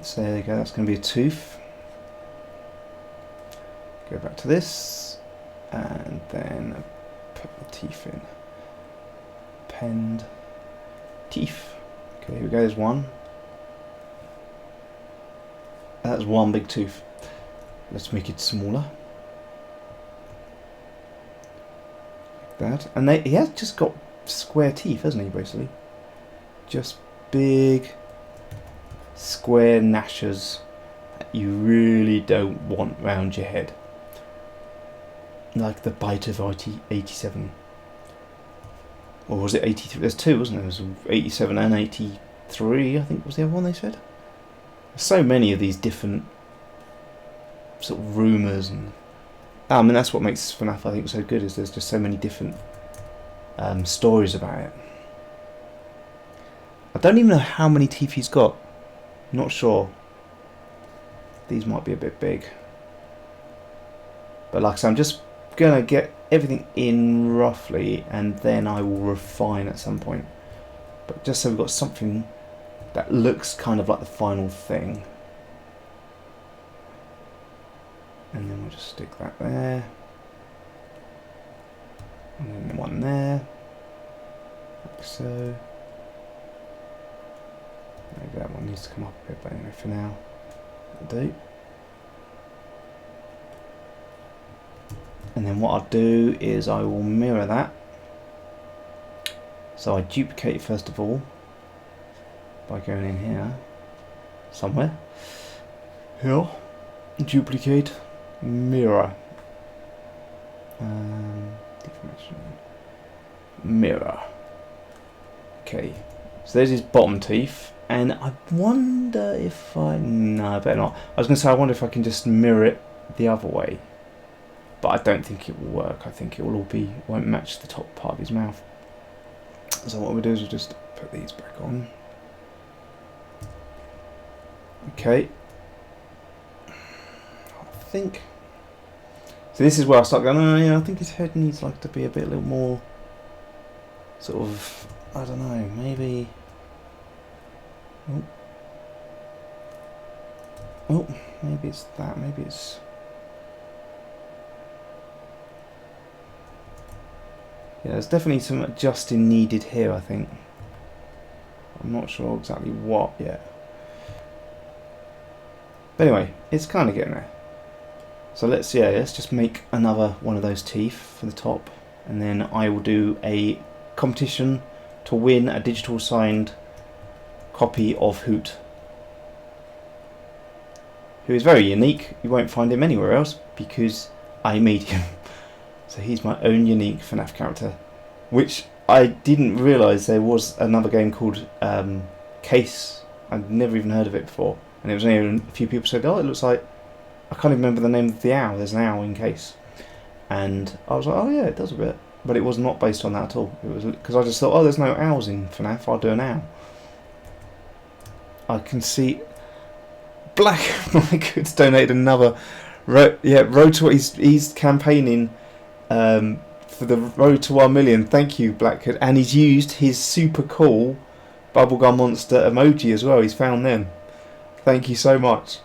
So there you go. That's going to be a tooth. Go back to this, and then put the teeth in. Append teeth. Okay, here we go. There's one. That's one big tooth. Let's make it smaller. Like that. And he has just got square teeth, hasn't he, basically? Just big square gnashers that you really don't want round your head, like the bite of 87, or was it 83? There's two, wasn't there? There's 87 and 83, I think was the other one they said. There's so many of these different sort of rumours, and I mean that's what makes FNAF I think so good, is there's just so many different stories about it. I don't even know how many teeth he's got. Not sure. These might be a bit big. But like I said, I'm just going to get everything in roughly, and then I will refine at some point. But just so we've got something that looks kind of like the final thing. And then we'll just stick that there. And then one there. Like so. Maybe that one needs to come up a bit, but anyway, for now, that'll do. And then what I'll do is I will mirror that. So I duplicate it first of all, by going in here somewhere. Here, duplicate, mirror, deformation, mirror. Okay, so there's his bottom teeth, and I wonder if no, I better not. I was going to say I wonder if I can just mirror it the other way, but I don't think it will work. I think it will all be won't match the top part of his mouth. So what we'll do is we'll just put these back on. Okay. I think. So this is where I start going, oh yeah, I think his head needs like to be a bit a little more sort of, I don't know, maybe. Oh, maybe it's that, maybe it's. Yeah, there's definitely some adjusting needed here, I think. I'm not sure exactly what yet. But anyway, it's kind of getting there. So let's just make another one of those teeth for the top, and then I will do a competition to win a digital signed copy of Hoot, who is very unique. You won't find him anywhere else because I made him. So he's my own unique FNAF character, which I didn't realise there was another game called Case. I'd never even heard of it before, and it was only a few people said, oh, it looks like, I can't even remember the name of the owl. There's an owl in Case, and I was like, oh yeah, it does a bit, but it was not based on that at all. It was because I just thought, oh, there's no owls in FNAF. I'll do an owl. I can see Black Blackwood's donated another. Road to he's campaigning for the road to 1 million. Thank you, Blackwood, and he's used his super cool bubblegum monster emoji as well. He's found them. Thank you so much.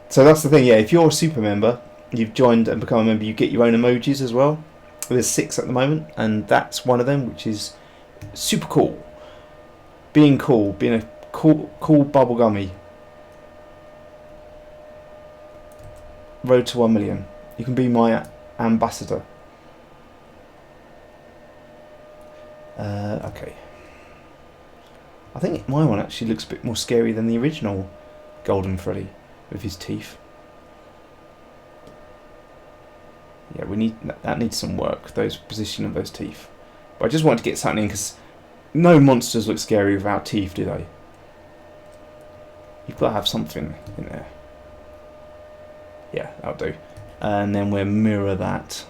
So that's the thing, yeah, if you're a super member, you've joined and become a member, you get your own emojis as well. There's 6 at the moment, and that's one of them, which is super cool. Being a cool bubblegummy. Road to 1 million. You can be my ambassador. Okay. I think my one actually looks a bit more scary than the original Golden Freddy with his teeth. Yeah, that needs some work. Those position of those teeth. But I just wanted to get something in because no monsters look scary without teeth, do they? You've got to have something in there. Yeah, that'll do. And then we'll mirror that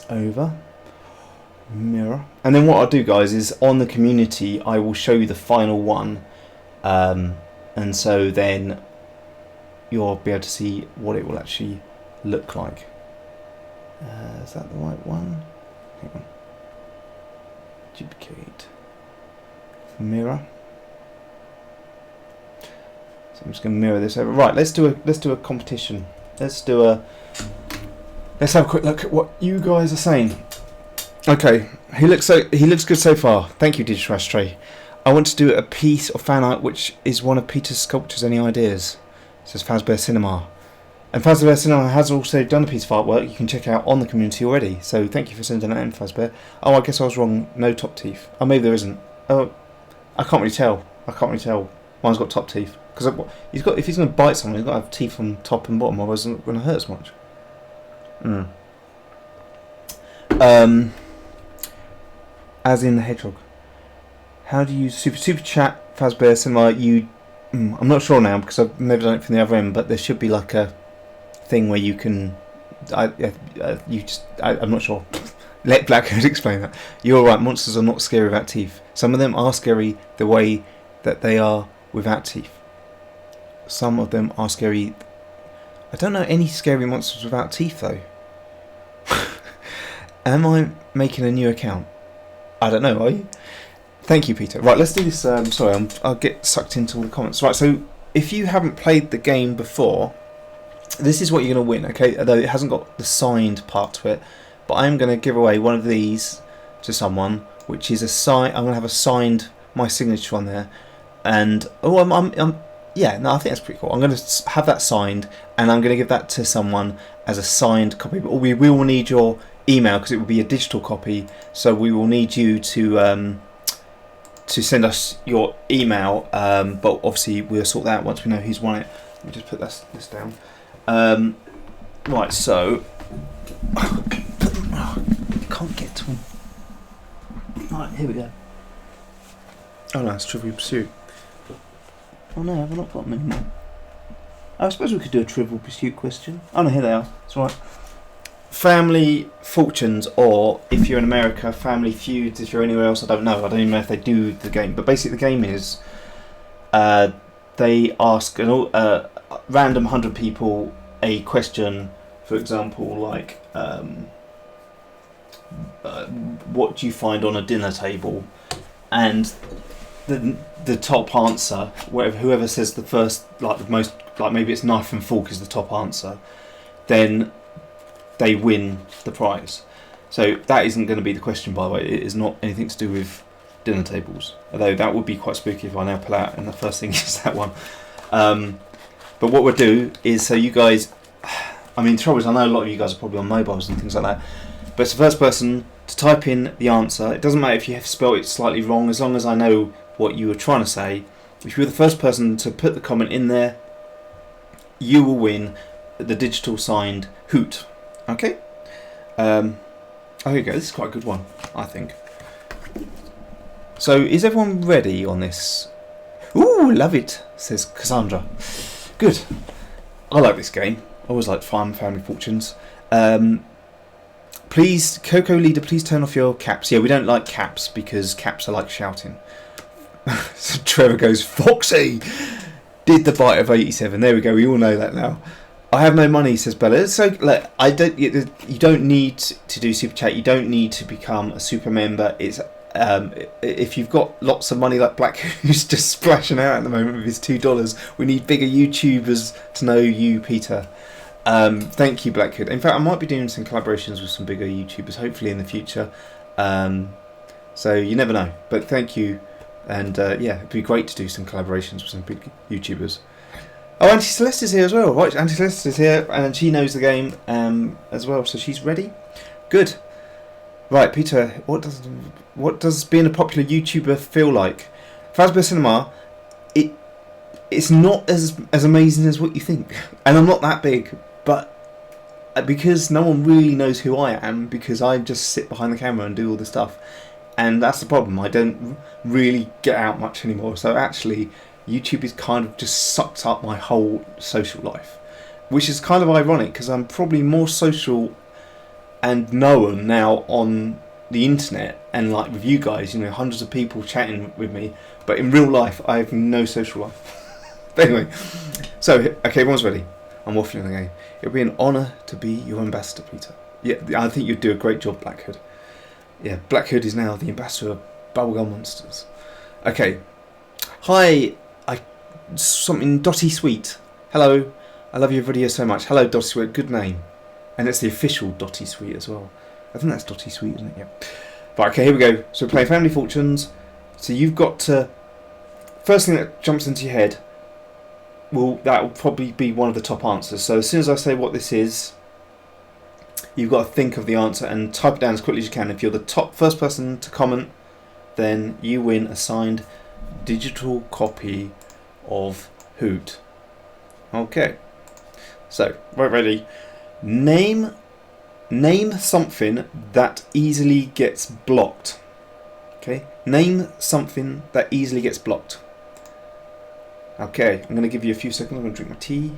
over. Mirror. And then what I'll do, guys, is on the community I will show you the final one. And so then you'll be able to see what it will actually look like. Is that the right one? Hang on. Duplicate. Mirror. So I'm just going to mirror this over. Right, let's do a competition. Let's have a quick look at what you guys are saying. Okay, he looks good so far. Thank you, Digital Ashtray. I want to do a piece of fan art which is one of Peter's sculptures. Any ideas? It says Fazbear Cinema. And Fazbear Cinema has also done a piece of artwork you can check out on the community already. So thank you for sending that in, Fazbear. Oh, I guess I was wrong. No top teeth. Oh, maybe there isn't. Oh, I can't really tell. One's got top teeth. Because if he's going to bite someone, he's got to have teeth on top and bottom, otherwise it's not going to hurt as much. As in the hedgehog. How do you use super chat Fazbear Cinema? I'm not sure now because I've never done it from the other end, but there should be like a thing where you can. I'm not sure. Let Blackwood explain that. You're right. Monsters are not scary without teeth. Some of them are scary the way that they are without teeth. Some of them are scary. I don't know any scary monsters without teeth though. Am I making a new account? I don't know. Are you? Thank you, Peter. Right, let's do this. Sorry, I'll get sucked into all the comments. Right, so if you haven't played the game before, this is what you're going to win, okay? Although it hasn't got the signed part to it, but I'm going to give away one of these to someone, which is a sign. I'm going to have a signed my signature on there, and yeah, no, I think that's pretty cool. I'm going to have that signed, and I'm going to give that to someone as a signed copy. But we will need your email because it will be a digital copy, so we will need you to to send us your email, but obviously we'll sort that out once we know who's won it. Let me just put this down. Right, so can't get to them. Right, here we go. Oh no, it's Trivial Pursuit. Oh no, have I not got them anymore? I suppose we could do a Trivial Pursuit question. Oh no, here they are. That's right. Family Fortunes, or if you're in America, Family Feuds. If you're anywhere else, I don't know. I don't even know if they do the game. But basically, the game is they ask a random 100 people a question. For example, like what do you find on a dinner table? And the top answer, whoever says the first, like the most, like maybe it's knife and fork is the top answer, then they win the prize. So that isn't going to be the question, by the way. It is not anything to do with dinner tables. Although that would be quite spooky if I now pull out and the first thing is that one. But what we'll do is, so you guys, I mean, the trouble is, I know a lot of you guys are probably on mobiles and things like that, but it's the first person to type in the answer. It doesn't matter if you have spelled it slightly wrong, as long as I know what you were trying to say. If you're the first person to put the comment in there, you will win the digital signed hoot. Okay? Oh, here we go. This is quite a good one, I think. So, is everyone ready on this? Ooh, love it, says Cassandra. Good. I like this game. I always like Family Fortunes. Please, Coco Leader, please turn off your caps. Yeah, we don't like caps because caps are like shouting. So Trevor goes, Foxy did the bite of 87. There we go. We all know that now. I have no money, says Bella. So like, you don't need to do super chat. You don't need to become a super member. It's if you've got lots of money like Black, who's just splashing out at the moment with his $2. We need bigger YouTubers to know you, Peter. Thank you, Blackhood. In fact, I might be doing some collaborations with some bigger YouTubers, hopefully in the future. So you never know. But thank you, and yeah, it'd be great to do some collaborations with some big YouTubers. Oh, Auntie Celeste is here as well. Right, Auntie Celeste is here, and she knows the game as well, so she's ready. Good. Right, Peter, what does being a popular YouTuber feel like? Fazbear Cinema, it's not as amazing as what you think, and I'm not that big. But because no one really knows who I am, because I just sit behind the camera and do all the stuff, and that's the problem. I don't really get out much anymore. So actually, YouTube is kind of just sucked up my whole social life, which is kind of ironic because I'm probably more social and known now on the internet and like with you guys, you know, hundreds of people chatting with me, but in real life I have no social life. But anyway, so okay, everyone's ready. I'm waffling again. It would be an honour to be your ambassador, Peter. Yeah, I think you'd do a great job, Blackhood. Yeah, Blackhood is now the ambassador of Bubblegum Monsters. Okay. Hi, something Dotty Sweet. Hello, I love your video so much. Hello, Dotty Sweet, good name. And it's the official Dotty Sweet as well. I think that's Dotty Sweet, isn't it? Yeah. Right, okay, here we go. So we're playing Family Fortunes. So you've got to... First thing that jumps into your head, that will probably be one of the top answers. So as soon as I say what this is, you've got to think of the answer and type it down as quickly as you can. If you're the first person to comment, then you win a signed digital copy of Hoot. Okay. So, right, ready. Name something that easily gets blocked. Okay. Name something that easily gets blocked. Okay, I'm going to give you a few seconds. I'm going to drink my tea.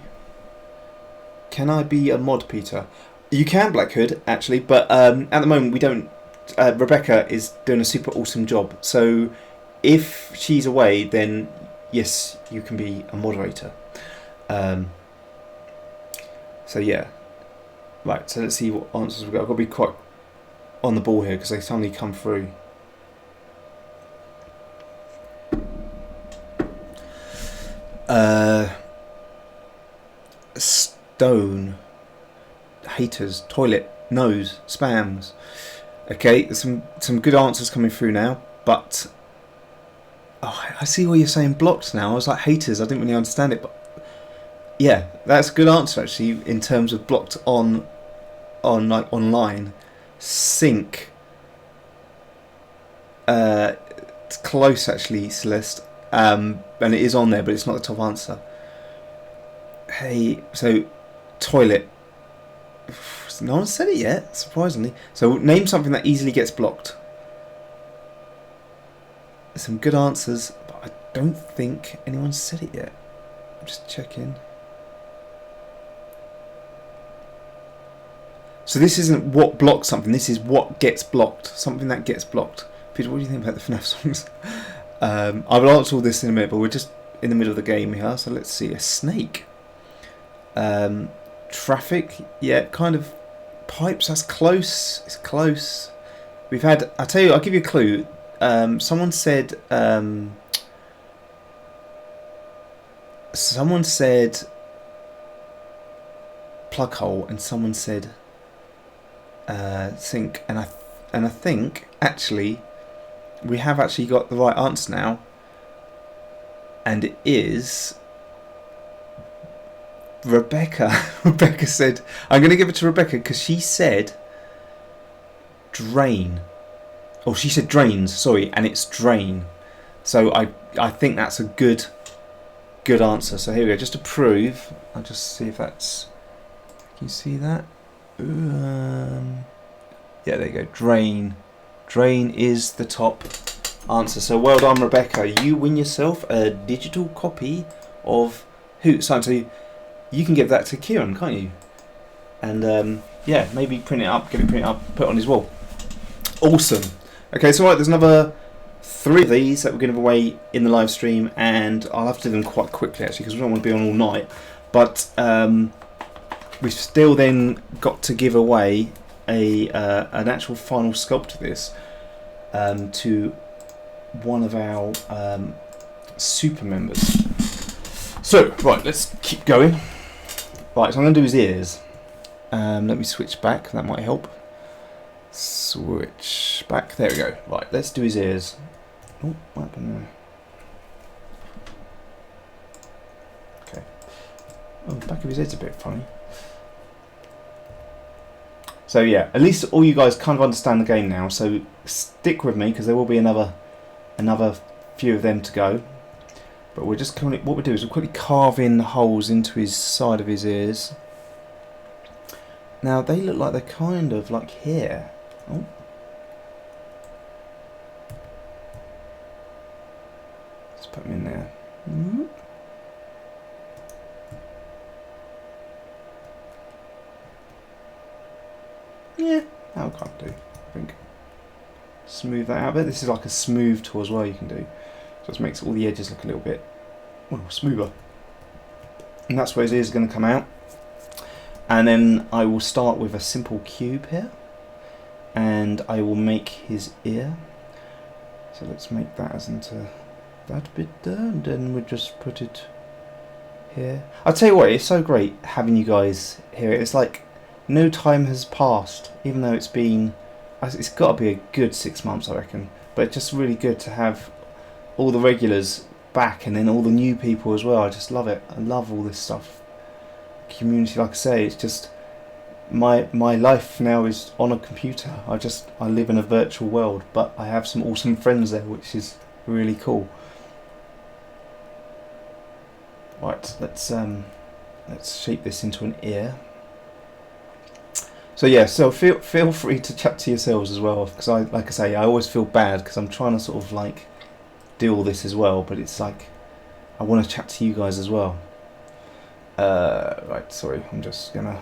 Can I be a mod, Peter? You can, Blackhood, actually, but at the moment we don't. Rebecca is doing a super awesome job. So if she's away, then yes, you can be a moderator. So yeah. Right, so let's see what answers we've got. I've got to be quite on the ball here because they suddenly come through. Stone, haters, toilet, nose, spams. Okay, there's some good answers coming through now, but I see what you're saying. Blocked now. I was like haters. I didn't really understand it, but yeah, that's a good answer actually in terms of blocked on like online. Sync. It's close actually, Celeste. And it is on there, but it's not the top answer. Hey, so toilet. No one said it yet, surprisingly. So name something that easily gets blocked. There's some good answers, but I don't think anyone's said it yet. I'm just checking. So this isn't what blocks something, this is what gets blocked. Something that gets blocked. Peter, what do you think about the FNAF songs? I will answer all this in a minute, but we're just in the middle of the game here, so let's see. A snake. Traffic, yeah, kind of. Pipes, that's close. It's close. We've had, I'll tell you, I'll give you a clue. Someone said plug hole, and someone said sink, and I think actually we have actually got the right answer now, and it is Rebecca. Rebecca said, I'm going to give it to Rebecca because she said drain. Oh, she said drains, sorry, and it's drain. So I think that's a good answer. So here we go, just to prove, I'll just see if that's, can you see that? Yeah, there you go, drain. Drain is the top answer. So well done, Rebecca. You win yourself a digital copy of Hoot Science. So you can give that to Kieran, can't you? And yeah, maybe print it up, get it printed up, put it on his wall. Awesome. Okay, so right, there's another 3 of these that we're going to give away in the live stream, and I'll have to do them quite quickly actually because we don't want to be on all night. But we've still then got to give away an actual final sculpt of this to one of our super members. So right, let's keep going. Right, so I'm going to do his ears. Let me switch back, that might help. Switch back, there we go. Right, let's do his ears. Oh, what happened there? Okay. Oh, the back of his head's a bit funny. So yeah, at least all you guys kind of understand the game now, so stick with me because there will be another few of them to go. But we're just what we'll do is we'll quickly carve in the holes into his side of his ears. Now they look like they're kind of like here. Oh. Let's put them in there. Yeah, that'll kind of do, I think. Smooth that out a bit. This is like a smooth tool as well you can do. So it makes all the edges look a little bit, well, smoother. And that's where his ears are going to come out. And then I will start with a simple cube here. And I will make his ear. So let's make that as into that bit there. And then we'll just put it here. I'll tell you what, it's so great having you guys here. It's like no time has passed, even though it's been, it's got to be a good 6 months, I reckon. But it's just really good to have all the regulars back and then all the new people as well. I just love it. I love all this stuff. Community, like I say, it's just my life now is on a computer. I live in a virtual world, but I have some awesome friends there, which is really cool. Right, let's shape this into an ear. So yeah, so feel free to chat to yourselves as well, because like I say, I always feel bad because I'm trying to sort of like do all this as well, but it's like I want to chat to you guys as well. Right, sorry, I'm just gonna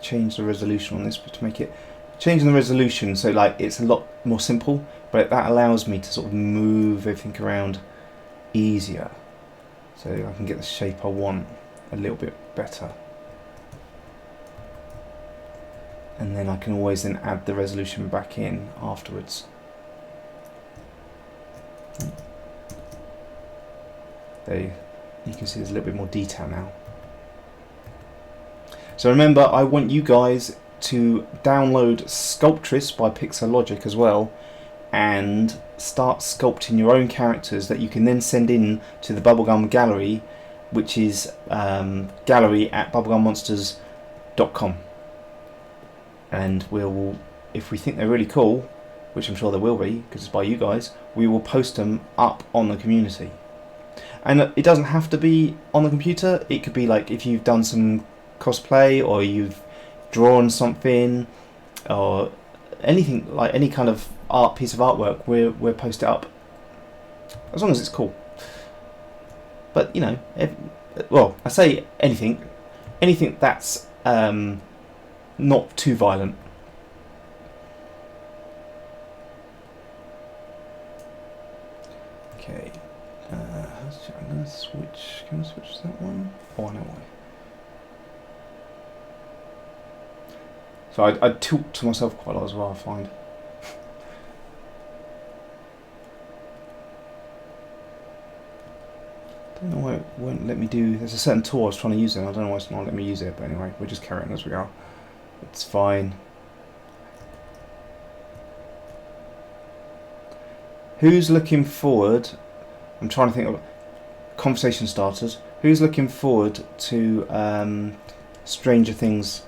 change the resolution on this, but to make it changing the resolution so like it's a lot more simple, but that allows me to sort of move everything around easier, so I can get the shape I want a little bit better. And then I can always then add the resolution back in afterwards. There you can see there's a little bit more detail now. So remember, I want you guys to download Sculptress by Pixelogic as well and start sculpting your own characters that you can then send in to the Bubblegum Gallery, which is gallery@bubblegummonsters.com. And we'll, if we think they're really cool, which I'm sure there will be because it's by you guys, we will post them up on the community. And it doesn't have to be on the computer. It could be like if you've done some cosplay or you've drawn something or anything, like any kind of piece of artwork, we'll post it up as long as it's cool. But you know, well, I say anything that's not too violent. Okay, I'm gonna switch. Can I switch to that one? Oh, I know why. So I tilt to myself quite a lot as well, I find. I don't know why it won't let me do... There's a certain tool I was trying to use it, I don't know why it's not letting me use it, but anyway, we're just carrying as we are. It's fine. Who's looking forward... I'm trying to think of conversation starters. Who's looking forward to Stranger Things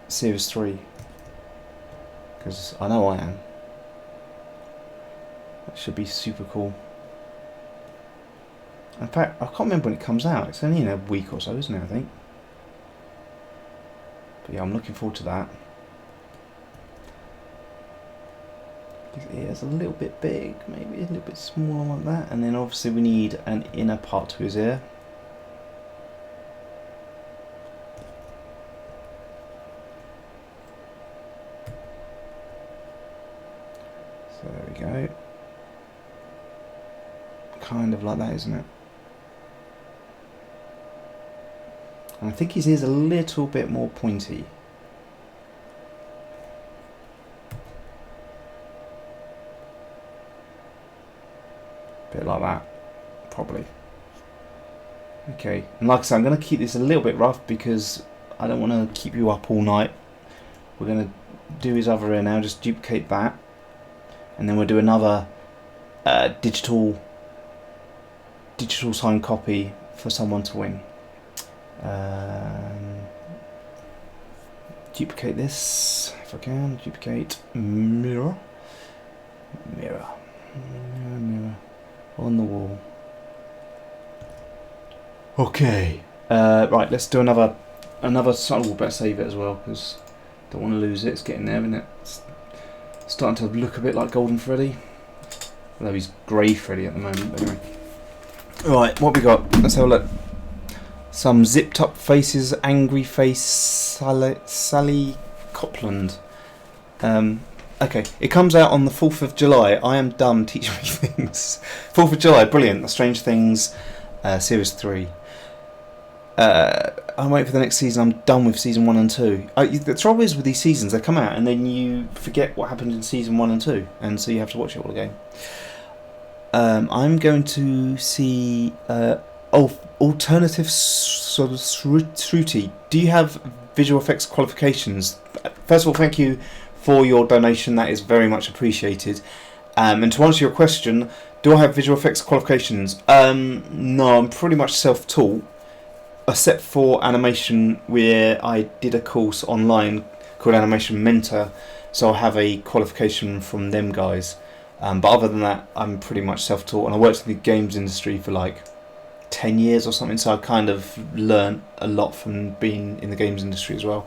Series 3? Because I know I am. That should be super cool. In fact, I can't remember when it comes out. It's only in a week or so, isn't it, I think? But yeah, I'm looking forward to that. His ear's a little bit big, maybe a little bit smaller like that. And then obviously we need an inner part to his ear. So there we go. Kind of like that, isn't it? And I think his ear's a little bit more pointy. Bit like that, probably. Okay, and like I said, I'm going to keep this a little bit rough because I don't want to keep you up all night. We're going to do his other ear now, just duplicate that. And then we'll do another digital signed copy for someone to win. Duplicate this if I can. Duplicate mirror on the wall. Okay. Right. Let's do another. We'll better save it as well because don't want to lose it. It's getting there, isn't it? It's starting to look a bit like Golden Freddy. Although he's grey Freddy at the moment. But anyway. Right, what we got? Let's have a look. Some zipped up faces, angry face, Sally Copland. Okay, it comes out on the 4th of July. I am dumb, teach me things. 4th of July, brilliant. The Strange Things Series 3. I'm waiting for the next season. I'm done with season 1 and 2. The trouble is with these seasons, they come out and then you forget what happened in season 1 and 2, and so you have to watch it all again. I'm going to see alternative sort of Shruti. Do you have visual effects qualifications? First of all, thank you for your donation. That is very much appreciated. And to answer your question, do I have visual effects qualifications? No, I'm pretty much self-taught, except for animation, where I did a course online called Animation Mentor, so I have a qualification from them guys. But other than that, I'm pretty much self-taught, and I worked in the games industry for like 10 years or something, so I kind of learned a lot from being in the games industry as well.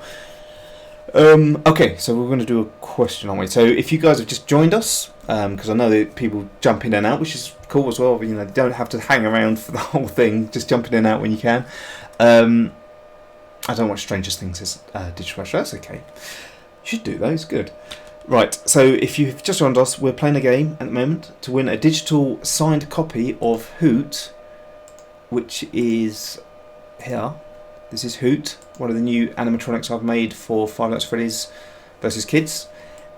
Okay, so we're going to do a question, aren't we? So if you guys have just joined us, because I know that people jump in and out, which is cool as well, but, you know, they don't have to hang around for the whole thing, just jump in and out when you can. I don't watch Stranger Things as Digital Rush, that's okay. You should do though, it's good. Right, so if you've just joined us, we're playing a game at the moment to win a digital signed copy of Hoot, which is here. This is Hoot, one of the new animatronics I've made for Five Nights at Freddy's vs Kids,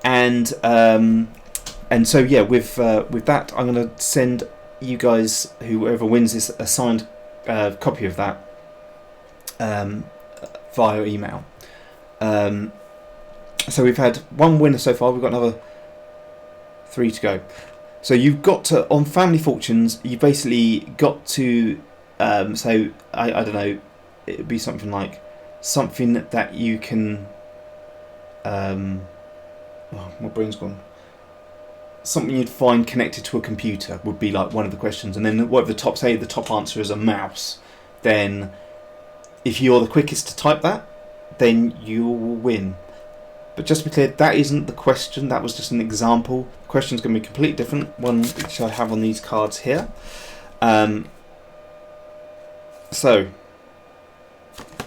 and so yeah, with that, I'm going to send you guys, whoever wins this, a signed copy of that via email. So we've had one winner so far. We've got another 3 to go. So you've got to, on Family Fortunes, you basically got to, so I don't know, it would be something like something that you can Oh, my brain's gone. Something you'd find connected to a computer would be like one of the questions, and then whatever the top answer is a mouse, then if you're the quickest to type that, then you will win. But just to be clear, that isn't the question, that was just an example. The question's going to be completely different, one which I have on these cards here. So,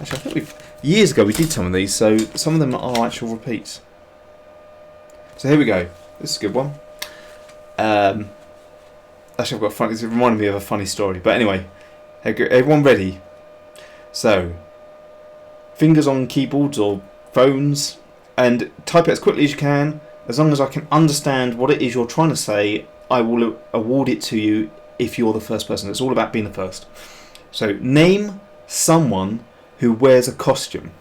actually I think years ago we did some of these, so some of them are actual repeats. So here we go, this is a good one. Actually I've got it reminded me of a funny story, but anyway, everyone ready? So, fingers on keyboards or phones, and type it as quickly as you can. As long as I can understand what it is you're trying to say, I will award it to you if you're the first person. It's all about being the first. So, name someone who wears a costume.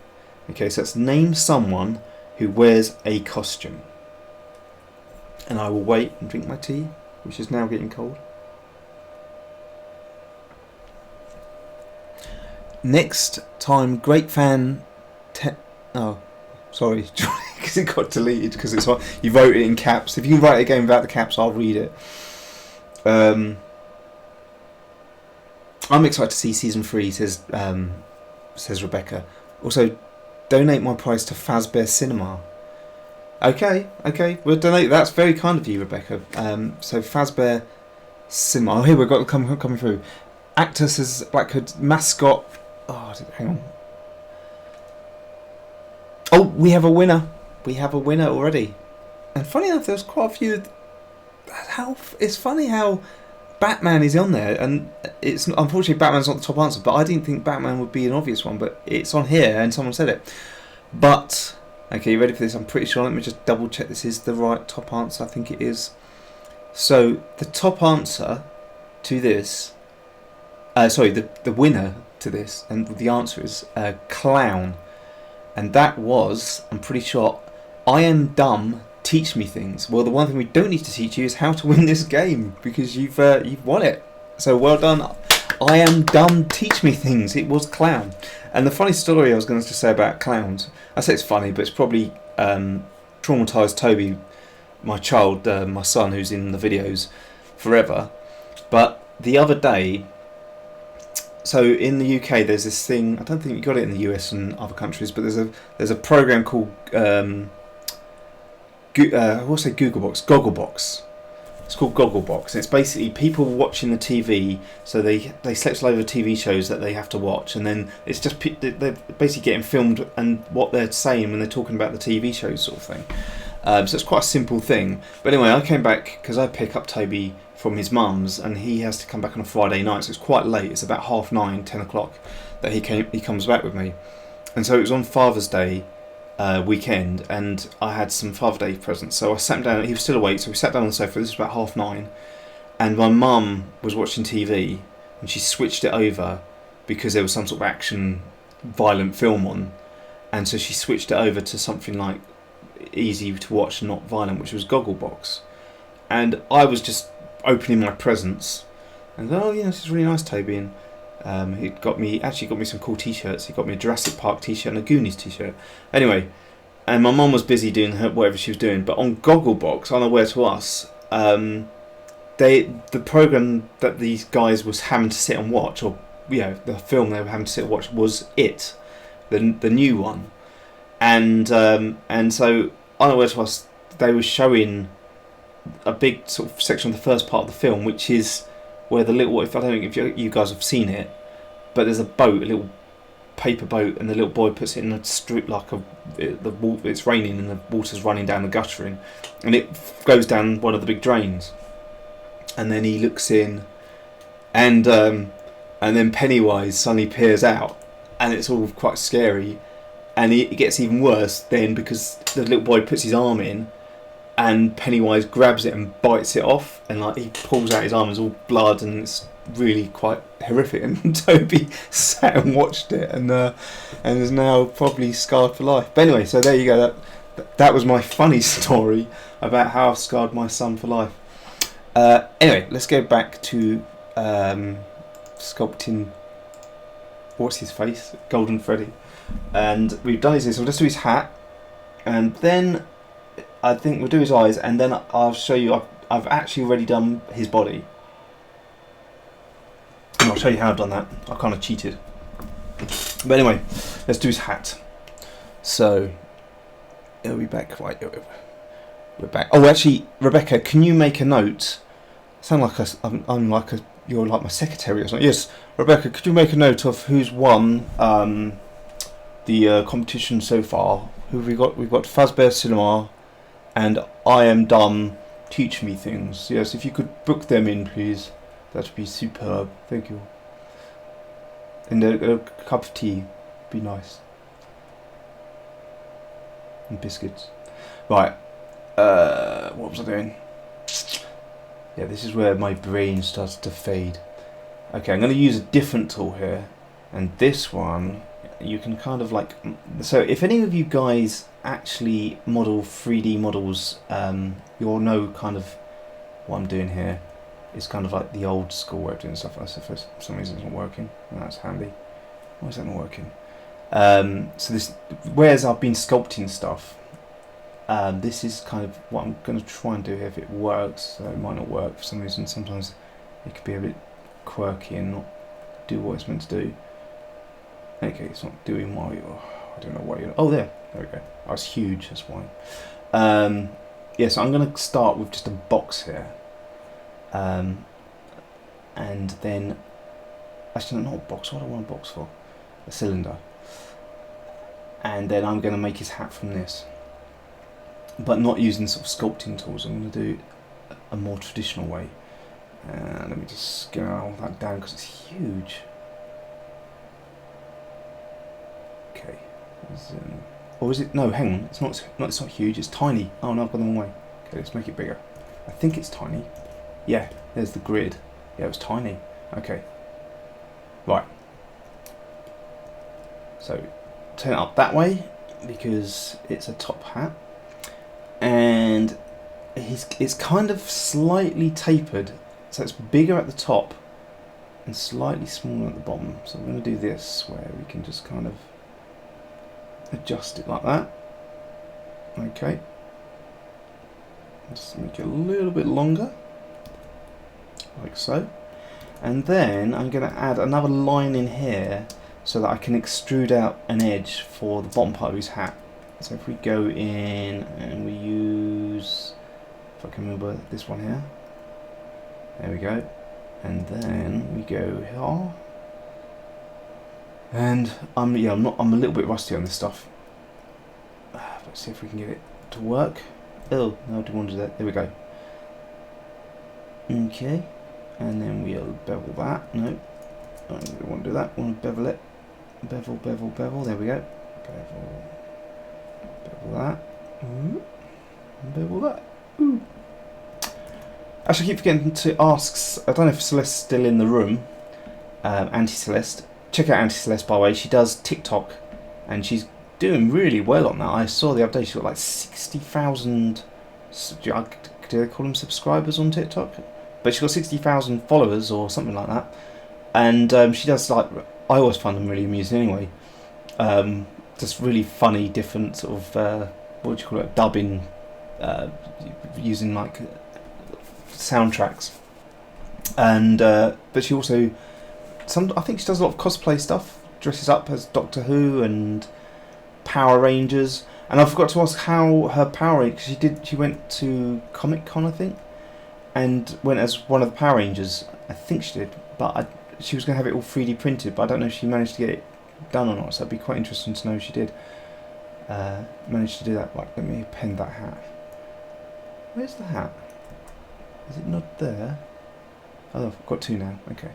Okay, so let's name someone who wears a costume. And I will wait and drink my tea, which is now getting cold. Next time, great fan. Oh, sorry, because it got deleted because it's you wrote it in caps. If you can write it again without the caps, I'll read it. I'm excited to see season 3. Says Rebecca. Also, donate my prize to Fazbear Cinema. Okay, we'll donate. That's very kind of you, Rebecca. So Fazbear Cinema. Oh, here we've got it coming through. Actor says Black Hood. Mascot. Oh, hang on. Oh, we have a winner. We have a winner already. And funny enough, there's quite a few. It's funny how Batman is on there, and it's unfortunately Batman's not the top answer. But I didn't think Batman would be an obvious one, but it's on here, and someone said it. But okay, you ready for this? I'm pretty sure. Let me just double check. This is the right top answer. I think it is. So the top answer to this. The winner to this, and the answer is clown, and that was, I'm pretty sure, I am dumb, teach me things. Well, the one thing we don't need to teach you is how to win this game, because you've won it. So well done. I am dumb, teach me things. It was clown. And the funny story I was going to say about clowns, I say it's funny, but it's probably traumatised Toby, my child, my son, who's in the videos forever. But the other day, so in the UK, there's this thing. I don't think you got it in the US and other countries, but there's a program called Gogglebox. It's called Gogglebox, and it's basically people watching the TV. So they select a load of TV shows that they have to watch, and then it's just they're basically getting filmed and what they're saying when they're talking about the TV shows, sort of thing. So it's quite a simple thing. But anyway, I came back because I pick up Toby from his mum's, and he has to come back on a Friday night, so it's quite late. It's about 9:30, 10 o'clock that he comes back with me, and so it was on Father's Day weekend, and I had some Father's Day presents. So I sat him down. He was still awake, so we sat down on the sofa. This was about 9:30, and my mum was watching TV, and she switched it over because there was some sort of action, violent film on, and so she switched it over to something like easy to watch, not violent, which was Gogglebox, and I was just opening my presents and this is really nice, Toby, and he got me some cool t-shirts. He got me a Jurassic Park t-shirt and a Goonies t-shirt. Anyway, and my mum was busy doing whatever she was doing, but on Gogglebox, unaware to us, the program that these guys was having to sit and watch, or the film they were having to sit and watch, was It, the new one, and so unaware to us, they were showing a big sort of section of the first part of the film, which is where the little, I don't know if you guys have seen it, but there's a boat, a little paper boat, and the little boy puts it in a strip, it's raining and the water's running down the guttering, and it goes down one of the big drains, and then he looks in, and then Pennywise suddenly peers out, and it's all quite scary, and it gets even worse then because the little boy puts his arm in, and Pennywise grabs it and bites it off, and he pulls out his arm, there's all blood, and it's really quite horrific. And Toby sat and watched it, and is now probably scarred for life. But anyway, so there you go. That was my funny story about how I've scarred my son for life. Anyway, let's go back to sculpting. What's his face? Golden Freddy, and we've done his. So we'll just do his hat, and then I think we'll do his eyes, and then I'll show you. I've actually already done his body. And I'll show you how I've done that. I kind of cheated. But anyway, let's do his hat. So, are we back? Right, we're back. Oh, actually, Rebecca, can you make a note? I sound like I'm like you're like my secretary or something. Yes, Rebecca, could you make a note of who's won the competition so far? Who have we got? We've got Fazbear Cinema and I Am Dumb. Teach me things. Yes, if you could book them in, please. That'd be superb. Thank you. And a cup of tea. Be nice. And biscuits. Right. What was I doing? Yeah, this is where my brain starts to fade. Okay, I'm going to use a different tool here. And this one, you can kind of like... So if any of you guys actually model 3D models, you'll know kind of what I'm doing here. It's kind of like the old school way of doing stuff. That's if for some reason it's not working. That's handy. Why is that not working? So this, whereas I've been sculpting stuff, this is kind of what I'm going to try and do here if it works. So it might not work for some reason. Sometimes it could be a bit quirky and not do what it's meant to do. Okay, it's not doing why. I don't know why you're... Oh, there we go. Oh, it's huge, that's why. Yeah, so I'm going to start with just a box here. And then... Actually, not a box. What do I want a box for? A cylinder. And then I'm going to make his hat from this. But not using sort of sculpting tools. I'm going to do a more traditional way. Let me just scale that down because it's huge. Okay. Or is it? No, hang on. It's not. It's not huge. It's tiny. Oh no, I've gone the wrong way. Okay, let's make it bigger. I think it's tiny. Yeah. There's the grid. Yeah, it was tiny. Okay. Right. So turn it up that way because it's a top hat, and it's kind of slightly tapered, so it's bigger at the top and slightly smaller at the bottom. So we're going to do this where we can just kind of adjust it like that. Okay. Just make it a little bit longer, like so. And then I'm going to add another line in here so that I can extrude out an edge for the bottom part of his hat. So if we go in and we use, if I can remember this one here, there we go. And then we go here. And I'm a little bit rusty on this stuff. Let's see if we can get it to work. Oh, no, I didn't want to do that. There we go. Okay. And then we'll bevel that. No, I don't want to do that. I want to bevel it. Bevel, bevel, bevel. There we go. Bevel. Bevel that. Ooh. Bevel that. Ooh. Actually, I keep forgetting to ask. I don't know if Celeste's still in the room. Anti-Celeste. Check out Anti-Celeste, by the way. She does TikTok. And she's doing really well on that. I saw the update. She's got like 60,000... Do they call them subscribers on TikTok? But she's got 60,000 followers or something like that, and she does like, I always find them really amusing anyway. Just really funny, different sort of what do you call it, dubbing, using like soundtracks, and but she also I think she does a lot of cosplay stuff, dresses up as Doctor Who and Power Rangers, and I forgot to ask how her Power Rangers. She went to Comic Con, I think. And went as one of the Power Rangers. I think she did, but she was going to have it all 3D printed, but I don't know if she managed to get it done or not, so it'd be quite interesting to know if she did manage to do that. Right, let me append that hat. Where's the hat? Is it not there? Oh, I've got two now, okay.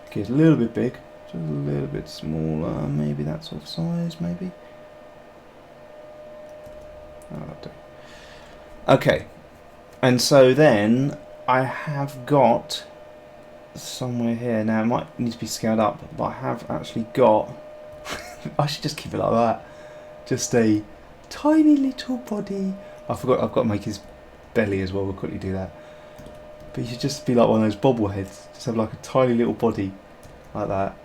Okay, it's a little bit big, just a little bit smaller, maybe that sort of size, maybe? Oh, that'll do. Okay, and so then I have got somewhere here, now it might need to be scaled up, but I have actually got, I should just keep it like that, just a tiny little body. I forgot I've got to make his belly as well, we'll quickly do that. But he should just be like one of those bobbleheads, just have like a tiny little body, like that,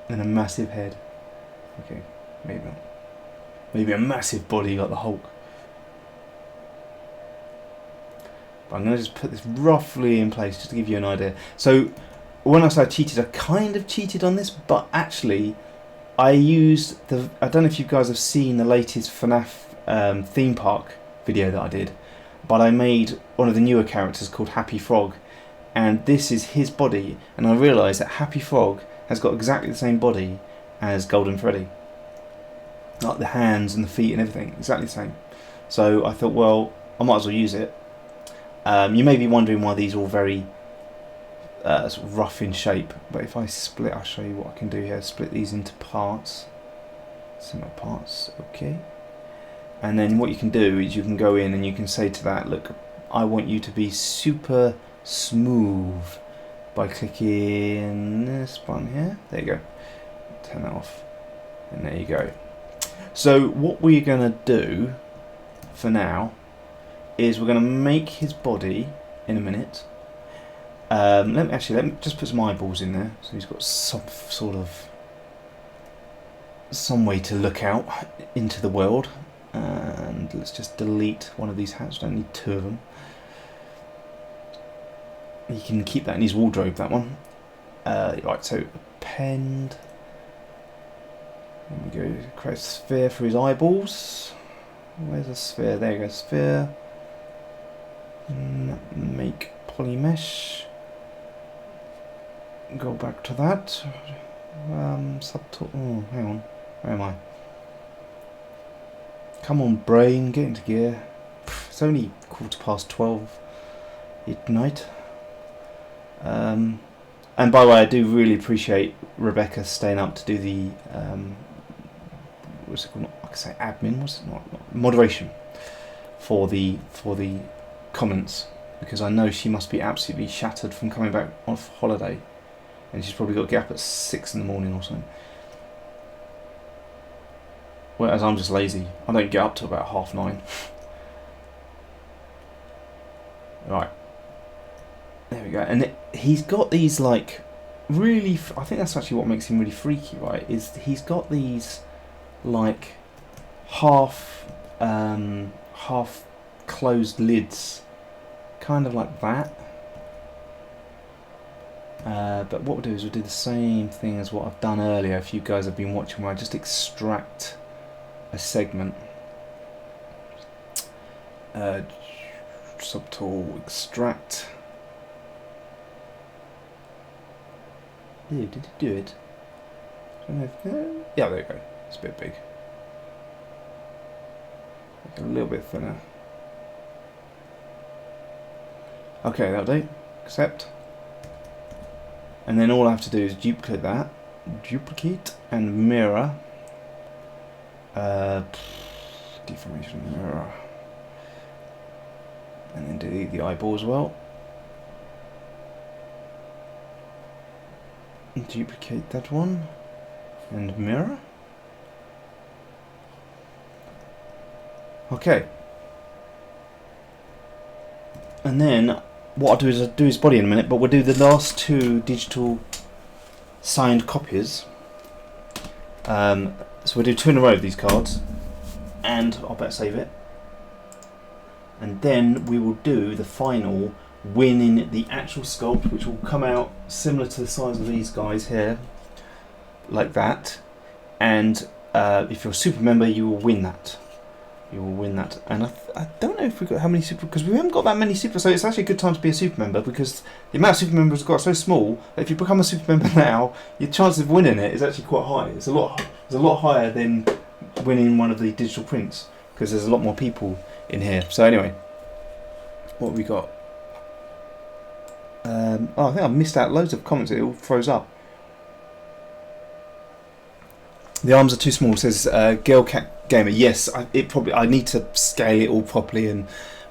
and a massive head. Okay, maybe not. Maybe a massive body like the Hulk. But I'm going to just put this roughly in place just to give you an idea. So when I say I cheated, I kind of cheated on this, but actually I used the... I don't know if you guys have seen the latest FNAF theme park video that I did, but I made one of the newer characters called Happy Frog, and this is his body, and I realised that Happy Frog has got exactly the same body as Golden Freddy. Like the hands and the feet and everything, exactly the same. So I thought, well, I might as well use it. You may be wondering why these are all very sort of rough in shape, but if I split, I'll show you what I can do here. Split these into parts, similar parts, okay. And then what you can do is you can go in and you can say to that, look, I want you to be super smooth by clicking this button here. There you go. Turn that off, and there you go. So what we're going to do for now is we're going to make his body in a minute. Let me just put some eyeballs in there, so he's got some way to look out into the world. And let's just delete one of these hats. Don't need two of them. You can keep that in his wardrobe, that one. Right, so append. There we go. Create a sphere for his eyeballs. Where's the sphere? There you go, sphere. Make polymesh. Go back to that. Subtool. Oh, hang on. Where am I? Come on, brain, get into gear. It's only 12:15 at night. And by the way, I do really appreciate Rebecca staying up to do the what's it called? I could say admin. What's it not? Moderation for the comments, because I know she must be absolutely shattered from coming back off holiday, and she's probably got to get up at 6 in the morning or something. Whereas I'm just lazy. I don't get up till about 9:30. Right. There we go. And he's got these like really... I think that's actually what makes him really freaky, right? Is he's got these like half closed lids, kind of like that. But what we'll do is we'll do the same thing as what I've done earlier. If you guys have been watching, where I just extract a segment, subtool, extract. Ew, did it do it? Yeah, there you go. It's a bit big. Make it a little bit thinner. Okay, that'll do. Accept. And then all I have to do is duplicate that. Duplicate and mirror. Deformation mirror. And then delete the eyeball as well. Duplicate that one. And mirror. Okay. And then what I'll do is I'll do his body in a minute, but we'll do the last two digital signed copies. So we'll do 2 in a row of these cards, and I'll better save it. And then we will do the final winning the actual sculpt, which will come out similar to the size of these guys here, like that. And if you're a super member, you will win that. You will win that. And I don't know if we've got how many super, because we haven't got that many super, so it's actually a good time to be a super member, because the amount of super members we've got so small that if you become a super member now, your chances of winning it is actually quite high. It's a lot higher than winning one of the digital prints, because there's a lot more people in here. So anyway, what have we got? Oh, I think I've missed out loads of comments. It all froze up. The arms are too small, says Girl Cat Gamer. Yes, I need to scale it all properly,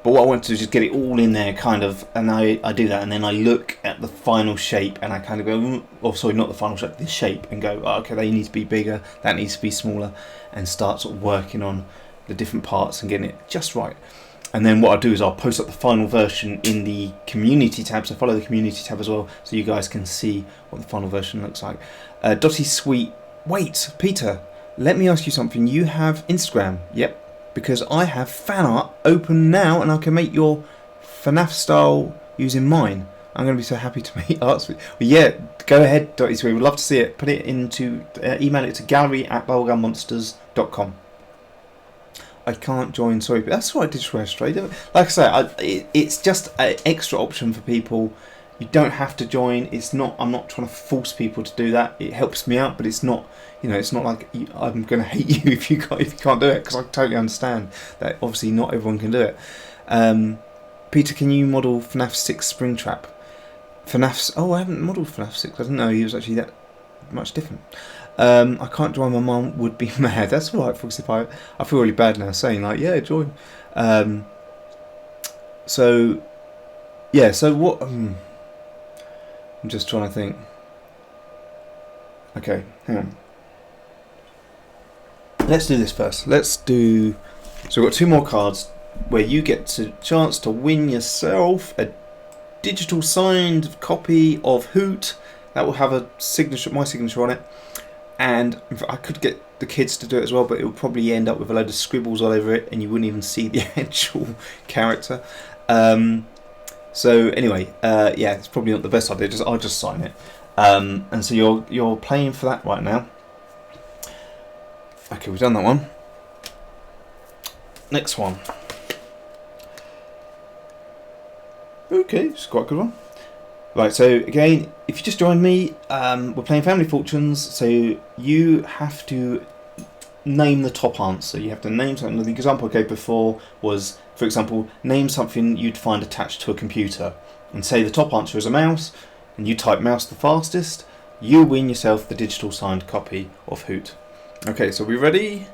but what I want to do is just get it all in there, kind of, and I do that, and then I look at the final shape, and I kind of go, or sorry, not the final shape, the shape, and go, oh, okay, they need to be bigger, that needs to be smaller, and start sort of working on the different parts and getting it just right. And then what I'll do is I'll post up the final version in the community tab, so follow the community tab as well, so you guys can see what the final version looks like. Dotty Sweet, wait, Peter, let me ask you something. You have Instagram, yep, because I have fan art open now, and I can make your FNAF style using mine. I'm going to be so happy to make arts with. Well, yeah, go ahead, Dotty. We would love to see it. Put it into email it to gallery@bubblegummonsters.com. I can't join. Sorry, but that's what I did straight. Like I say, it's just an extra option for people. You don't have to join. It's not. I'm not trying to force people to do that. It helps me out, but it's not. You know, it's not like I'm going to hate you if you can't do it, because I totally understand that. Obviously, not everyone can do it. Peter, can you model FNAF 6 Springtrap? FNAF's. Oh, I haven't modelled FNAF 6. I didn't know he was actually that much different. I can't join. My mum would be mad. That's all right, Foxy Pie. I feel really bad now saying like, yeah, join. So, yeah. So what? I'm just trying to think. Okay, hang on. Let's do this first. Let's do. So we've got 2 more cards where you get a chance to win yourself a digital signed copy of Hoot that will have a signature, my signature on it, and I could get the kids to do it as well, but it would probably end up with a load of scribbles all over it, and you wouldn't even see the actual character. So anyway, yeah, it's probably not the best idea. I'll just sign it, and so you're playing for that right now. Okay, we've done that one. Next one. Okay, it's quite a good one. Right, so again, if you just joined me, we're playing Family Fortunes, so you have to name the top answer. You have to name something. The example I gave before was, for example, name something you'd find attached to a computer. And say the top answer is a mouse, and you type mouse the fastest, you win yourself the digital signed copy of Hoot. Okay, so we ready?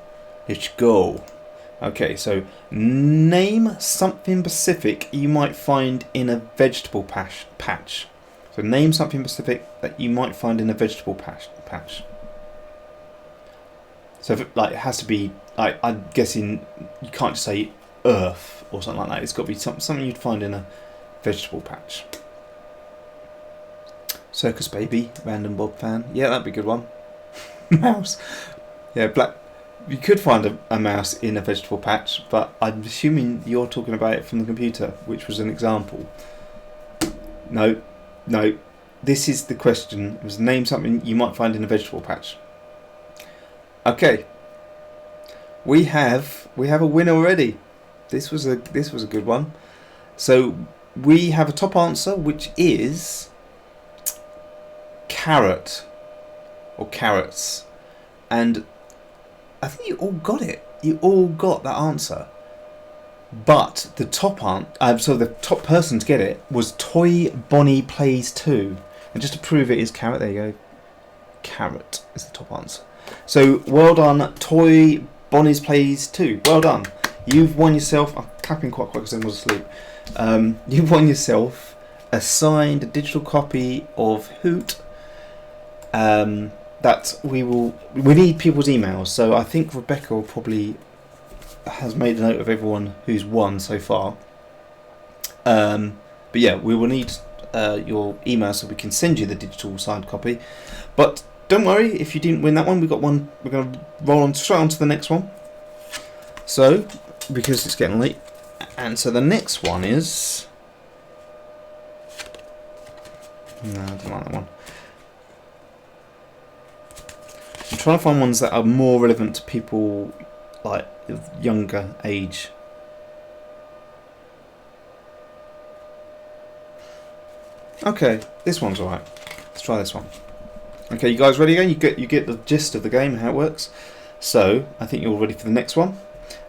Let's go. Okay, so name something specific you might find in a vegetable patch. So name something specific that you might find in a vegetable patch. So if it, like, it has to be, like, I'm guessing you can't just say earth or something like that. It's got to be something you'd find in a vegetable patch. Circus Baby, Random Bob fan. Yeah, that'd be a good one. Mouse. Yeah, black. You could find a mouse in a vegetable patch, but I'm assuming you're talking about it from the computer, which was an example. No. This is the question. It was name something you might find in a vegetable patch. Okay. We have a winner already. This was a good one. So we have a top answer, which is carrot or carrots, and I think you all got it. You all got that answer. But the top so the top person to get it was Toy Bonnie Plays 2. And just to prove it is carrot, there you go. Carrot is the top answer. So well done, Toy Bonnie's Plays 2. Well done. You've won yourself. I'm clapping quite quick because I was asleep. You've won yourself a signed digital copy of Hoot. That we need people's emails, so I think Rebecca will probably has made a note of everyone who's won so far. But yeah, we will need your email so we can send you the digital signed copy. But don't worry if you didn't win that one. We got one. We're going to roll on straight on to the next one. So because it's getting late, and so the next one is. No, I don't like that one. I'm trying to find ones that are more relevant to people like of younger age. Okay, this one's alright. Let's try this one. Okay, you guys ready again? You get the gist of the game, how it works. So I think you're all ready for the next one.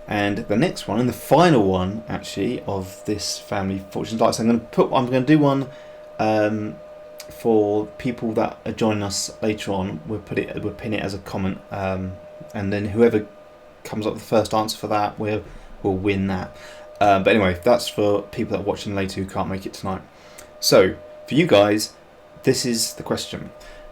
And the next one, and the final one actually of this Family Fortunes Lights. I'm going to do one for people that are joining us later on. We'll pin it as a comment, and then whoever comes up with the first answer for that will win that. But anyway, that's for people that are watching later who can't make it tonight. So for you guys, this is the question,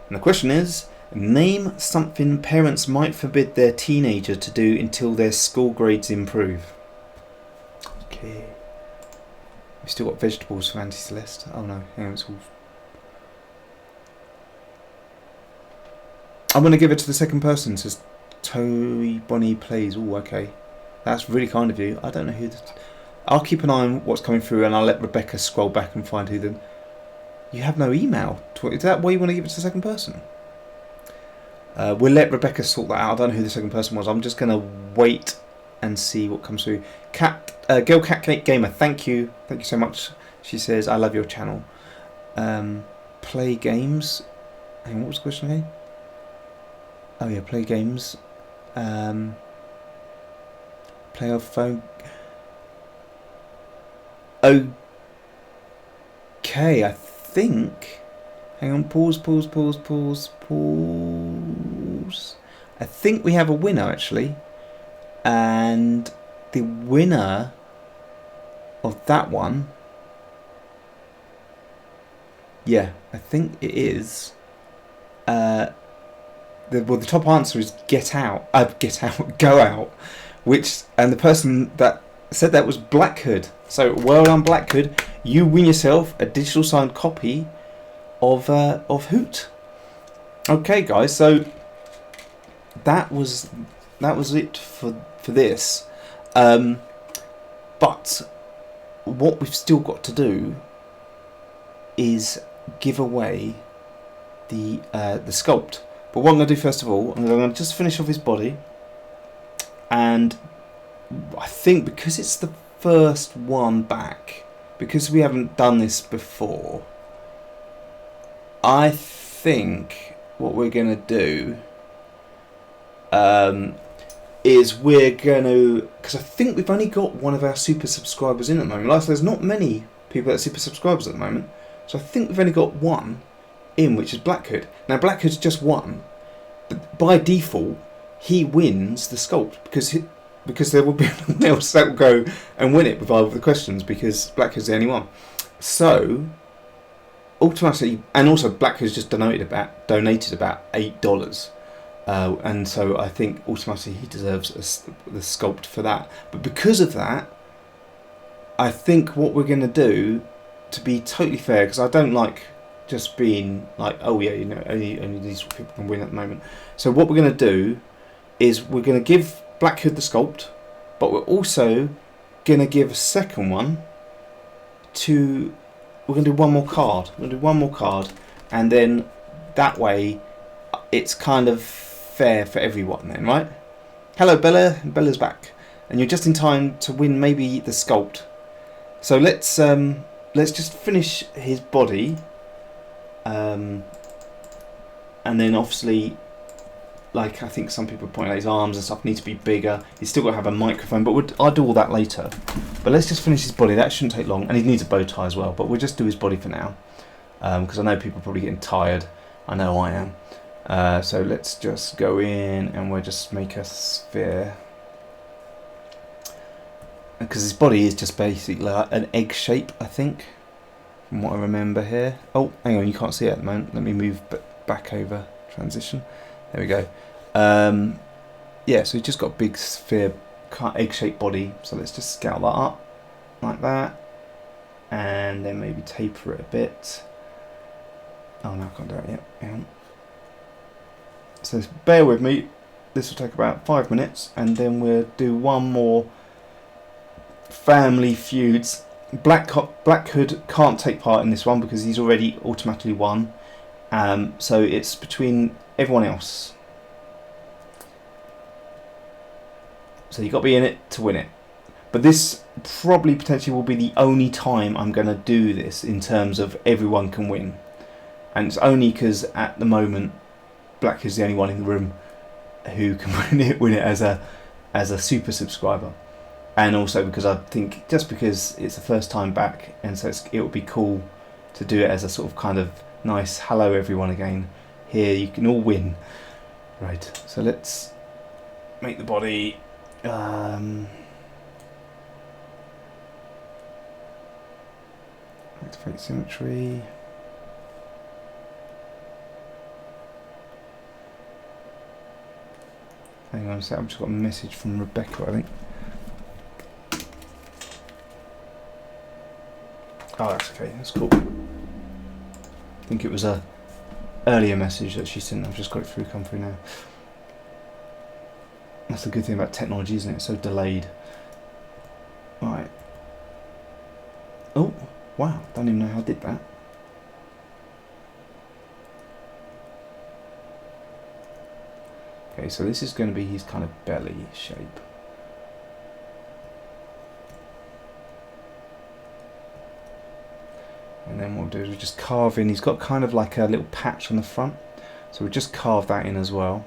and the question is: name something parents might forbid their teenager to do until their school grades improve. Okay. We've still got vegetables for Auntie Celeste. Oh no, hang on, it's all. I'm going to give it to the second person to Toy Bonnie Plays. Oh, okay. That's really kind of you. I don't know who... I'll keep an eye on what's coming through, and I'll let Rebecca scroll back and find who the... You have no email. Is that why you want to give it to the second person? We'll let Rebecca sort that out. I don't know who the second person was. I'm just going to wait and see what comes through. Girl Cat Gamer, thank you. Thank you so much. She says, I love your channel. Play games. Hang on, what was the question again? Oh yeah, play games. Play off phone. Okay, I think... Hang on, pause. I think we have a winner, actually. And the winner of that one... Yeah, I think it is... the top answer is get out. Go out. And the person that said that was Black Hood. So well done, Black Hood. You win yourself a digital signed copy of Hoot. Okay, guys. So that was it for this. But what we've still got to do is give away the sculpt. But what I'm going to do first of all, I'm going to just finish off his body, and I think because it's the first one back, because we haven't done this before, I think what we're going to do is we're going to, because I think we've only got one of our super subscribers in at the moment. Like, there's not many people that are super subscribers at the moment, so I think we've only got one in, which is Black Hood. Now Black Hood's just won, but by default he wins the sculpt because there will be no one else that will go and win it with either of the questions, because Black Hood's the only one. So automatically, and also Black Hood's just donated about $8, and so I think automatically he deserves the sculpt for that. But because of that, I think what we're going to do, to be totally fair, because I don't like just being like, oh yeah, you know, only these people can win at the moment. So what we're going to do is we're going to give Black Hood the sculpt, but we're also going to give a second one to... We're going to do one more card. We're going to do one more card, and then that way it's kind of fair for everyone then, right? Hello, Bella. Bella's back. And you're just in time to win maybe the sculpt. So let's just finish his body. And then obviously, like I think some people point out, his arms and stuff need to be bigger. He's still got to have a microphone, but I'll do all that later. But let's just finish his body. That shouldn't take long, and he needs a bow tie as well. But we'll just do his body for now, because I know people are probably getting tired. I know I am. So let's just go in and we'll just make a sphere, because his body is just basically like an egg shape, I think, from what I remember here. Oh, hang on, you can't see it at the moment. Let me move back over. Transition. There we go. Yeah, so he's just got a big sphere, egg-shaped body. So let's just scale that up like that, and then maybe taper it a bit. Oh no, I can't do it yet. Hang on. So bear with me. This will take about 5 minutes, and then we'll do one more family feuds. Black Hood can't take part in this one because he's already automatically won. So it's between everyone else. So you've got to be in it to win it. But this probably potentially will be the only time I'm going to do this in terms of everyone can win. And it's only because at the moment Black is the only one in the room who can win it as a super subscriber. And also because I think just because it's the first time back, and so it would be cool to do it as a sort of kind of nice hello everyone again. Here you can all win. Right, so let's make the body activate symmetry. Hang on a sec, I've just got a message from Rebecca, I think. Oh, that's okay, that's cool. I think it was a earlier message that she sent. I've just got it come through now. That's the good thing about technology, isn't it? It's so delayed. Right. Oh, wow. Don't even know how I did that. Okay, so this is going to be his kind of belly shape. And then what we'll do is we'll just carve in. He's got kind of like a little patch on the front. So we'll just carve that in as well.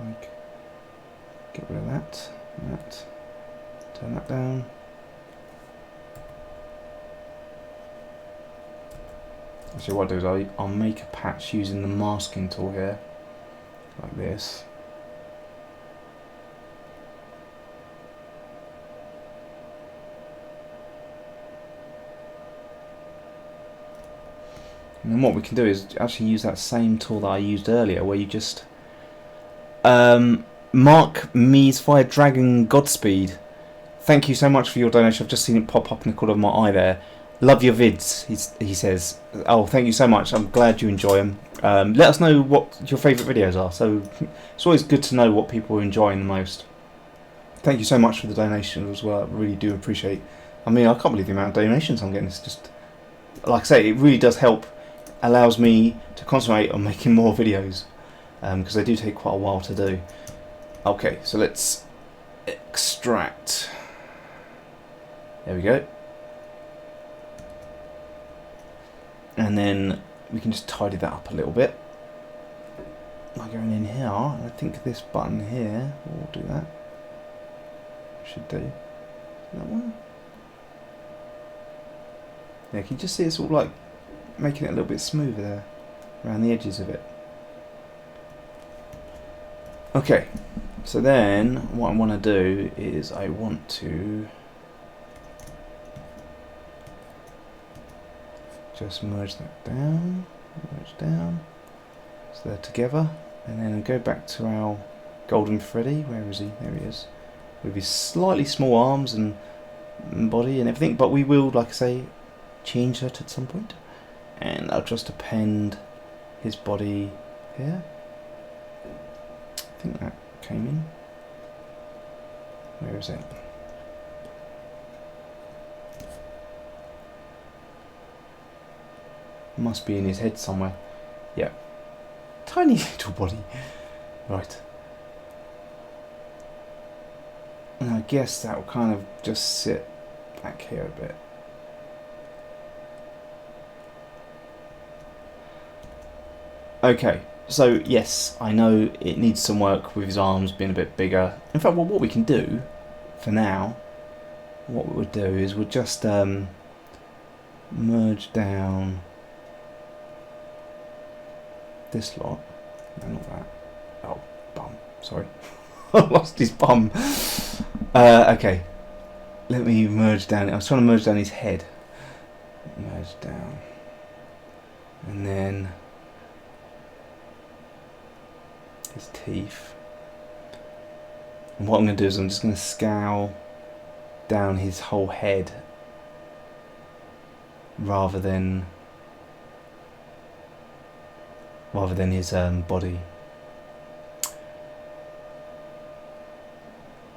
Like, get rid of that. Turn that down. Actually, what I'll do is I'll make a patch using the masking tool here, like this. And then what we can do is actually use that same tool that I used earlier, where you just Mark Me's Fire Dragon Godspeed. Thank you so much for your donation. I've just seen it pop up in the corner of my eye there. Love your vids, he says. Oh, thank you so much. I'm glad you enjoy them. Let us know what your favourite videos are. So it's always good to know what people are enjoying the most. Thank you so much for the donation as well. I really do appreciate. I mean, I can't believe the amount of donations I'm getting. It's just, like I say, it really does help. Allows me to concentrate on making more videos, because they do take quite a while to do. Okay, so let's extract. There we go. And then we can just tidy that up a little bit by going in here. I think this button here will do that. Should do that one. Yeah, can you just see it's all like making it a little bit smoother there around the edges of it. Okay, so then what I want to do is I want to just merge that down, so they're together, and then go back to our Golden Freddy. Where is he? There he is, with his slightly small arms and body and everything, but we will, like I say, change that at some point. And I'll just append his body here. I think that came in. Where is it? Must be in his head somewhere. Yeah. Tiny little body. Right. And I guess that will kind of just sit back here a bit. Okay, so yes, I know it needs some work with his arms being a bit bigger. In fact, well, what we can do for now, what we would do is we'll just merge down this lot. No, not that. Oh, bum. Sorry. I lost his bum. Okay, let me merge down. I was trying to merge down his head. Merge down. And then his teeth. And what I'm going to do is I'm just going to scowl down his whole head rather than his body.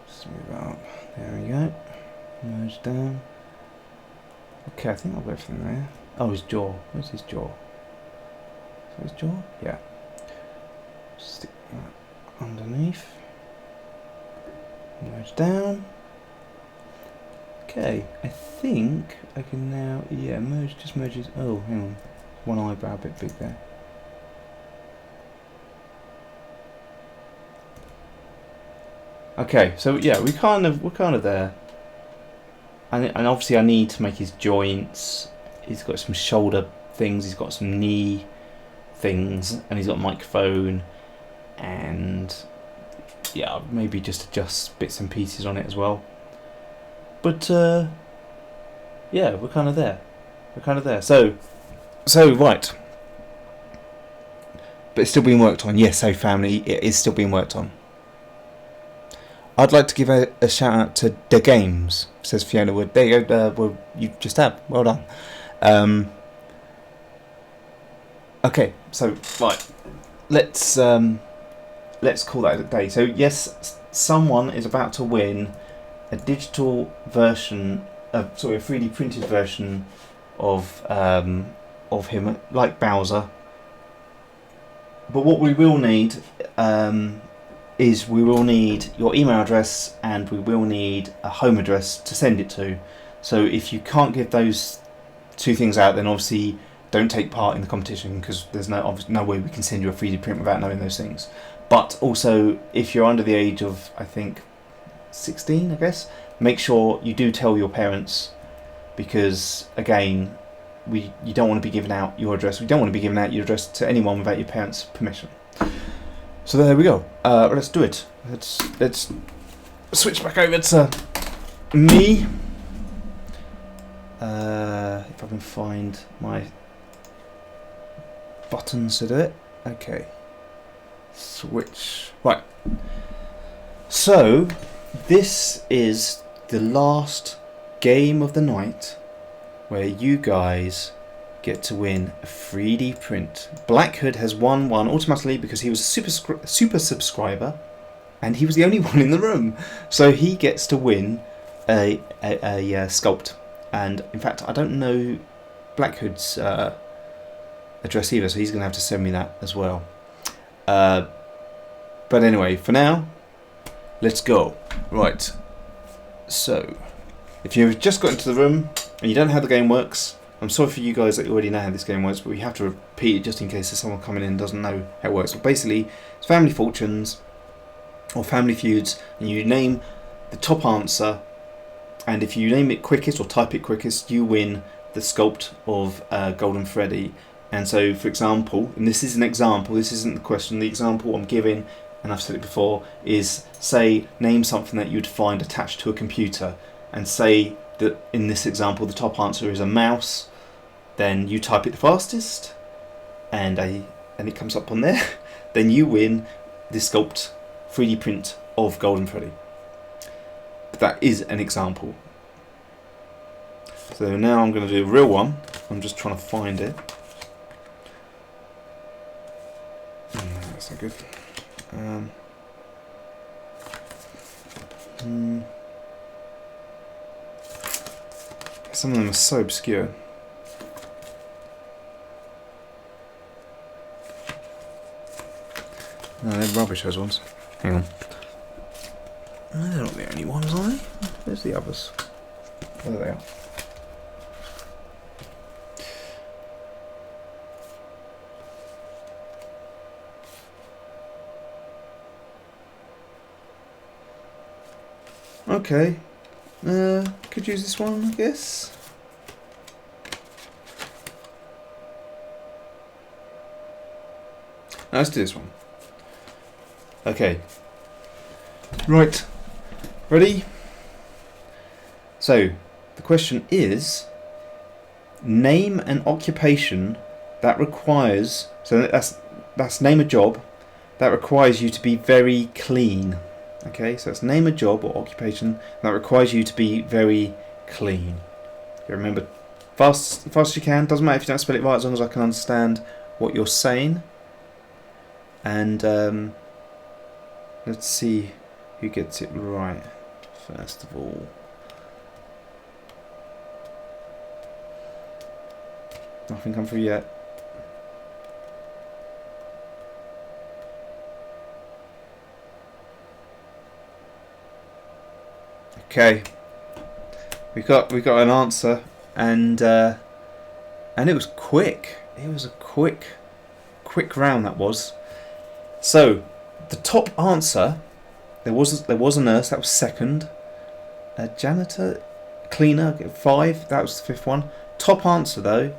Smooth that up. There we go. Merge down. Okay, I think I've got everything there. Oh, his jaw. Where's his jaw? Is that his jaw? Yeah. Stick that underneath. Merge down. Okay, I think I can now, yeah, merge, just merge his, oh, hang on, one eyebrow a bit big there. Okay, so yeah, we're kind of there. And obviously I need to make his joints. He's got some shoulder things, he's got some knee things, and he's got a microphone, and yeah, maybe just adjust bits and pieces on it as well. But yeah, we're kind of there. So right. But it's still being worked on. Yes, so family, it is still being worked on. I'd like to give a shout out to The Games, says Fiona Wood. There you go, well, you just have. Well done. Okay, so right, let's call that a day. So yes, someone is about to win a digital version, a 3D printed version of him, like Bowser. But what we will need is we will need your email address and we will need a home address to send it to. So if you can't give those two things out, then obviously don't take part in the competition, because there's no way we can send you a 3D print without knowing those things. But also, if you're under the age of, I think, 16, I guess, make sure you do tell your parents, because again, you don't want to be giving out your address. We don't want to be giving out your address to anyone without your parents' permission. So there we go. Let's do it. Let's switch back over to me. If I can find my buttons to do it. Okay. Switch. Right. So this is the last game of the night where you guys get to win a 3D print. Black Hood has won one automatically because he was a super subscriber and he was the only one in the room. So he gets to win a sculpt. And in fact, I don't know Black Hood's address either, so he's going to have to send me that as well. But anyway, for now, let's go. Right. So, if you've just got into the room and you don't know how the game works, I'm sorry for you guys that already know how this game works, but we have to repeat it just in case there's someone coming in and doesn't know how it works. But basically, it's Family Fortunes or Family Feuds, and you name the top answer, and if you name it quickest or type it quickest, you win the sculpt of Golden Freddy. And so, for example, and this is an example, this isn't the question, the example I'm giving, and I've said it before, is say, name something that you'd find attached to a computer, and say that in this example the top answer is a mouse, then you type it the fastest, and it comes up on there, then you win the sculpt 3D print of Golden Freddy. But that is an example. So now I'm going to do a real one. I'm just trying to find it. That's not good. Some of them are so obscure. No, they're rubbish, those ones. Hang on. They're not the only ones, are they? Where's the others? There they are. Okay. Could use this one, I guess. No, let's do this one. Okay. Right. Ready? So, the question is, name an occupation that requires, so that's name a job that requires you to be very clean. Okay, so let's name a job or occupation that requires you to be very clean. Okay, remember, fast as you can. Doesn't matter if you don't spell it right, as long as I can understand what you're saying. And let's see who gets it right first of all. Nothing come through yet. Okay, we got an answer, and it was quick. It was a quick round, that was. So the top answer, there was a nurse, that was second. A janitor, cleaner, 5, that was the fifth one. Top answer though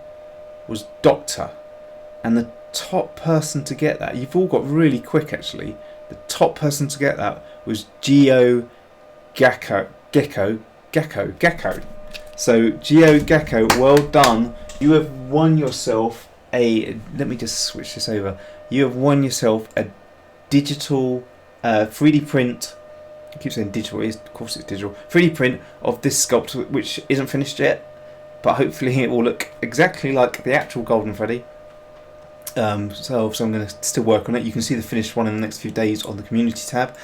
was doctor, and the top person to get that, you've all got really quick actually. The top person to get that was Geo Gecko. So Geo Gecko, well done. You have won yourself a. Let me just switch this over. You have won yourself a digital 3D print. I keep saying digital. Of course it's digital. 3D print of this sculpt, which isn't finished yet, but hopefully it will look exactly like the actual Golden Freddy. So I'm going to still work on it. You can see the finished one in the next few days on the community tab.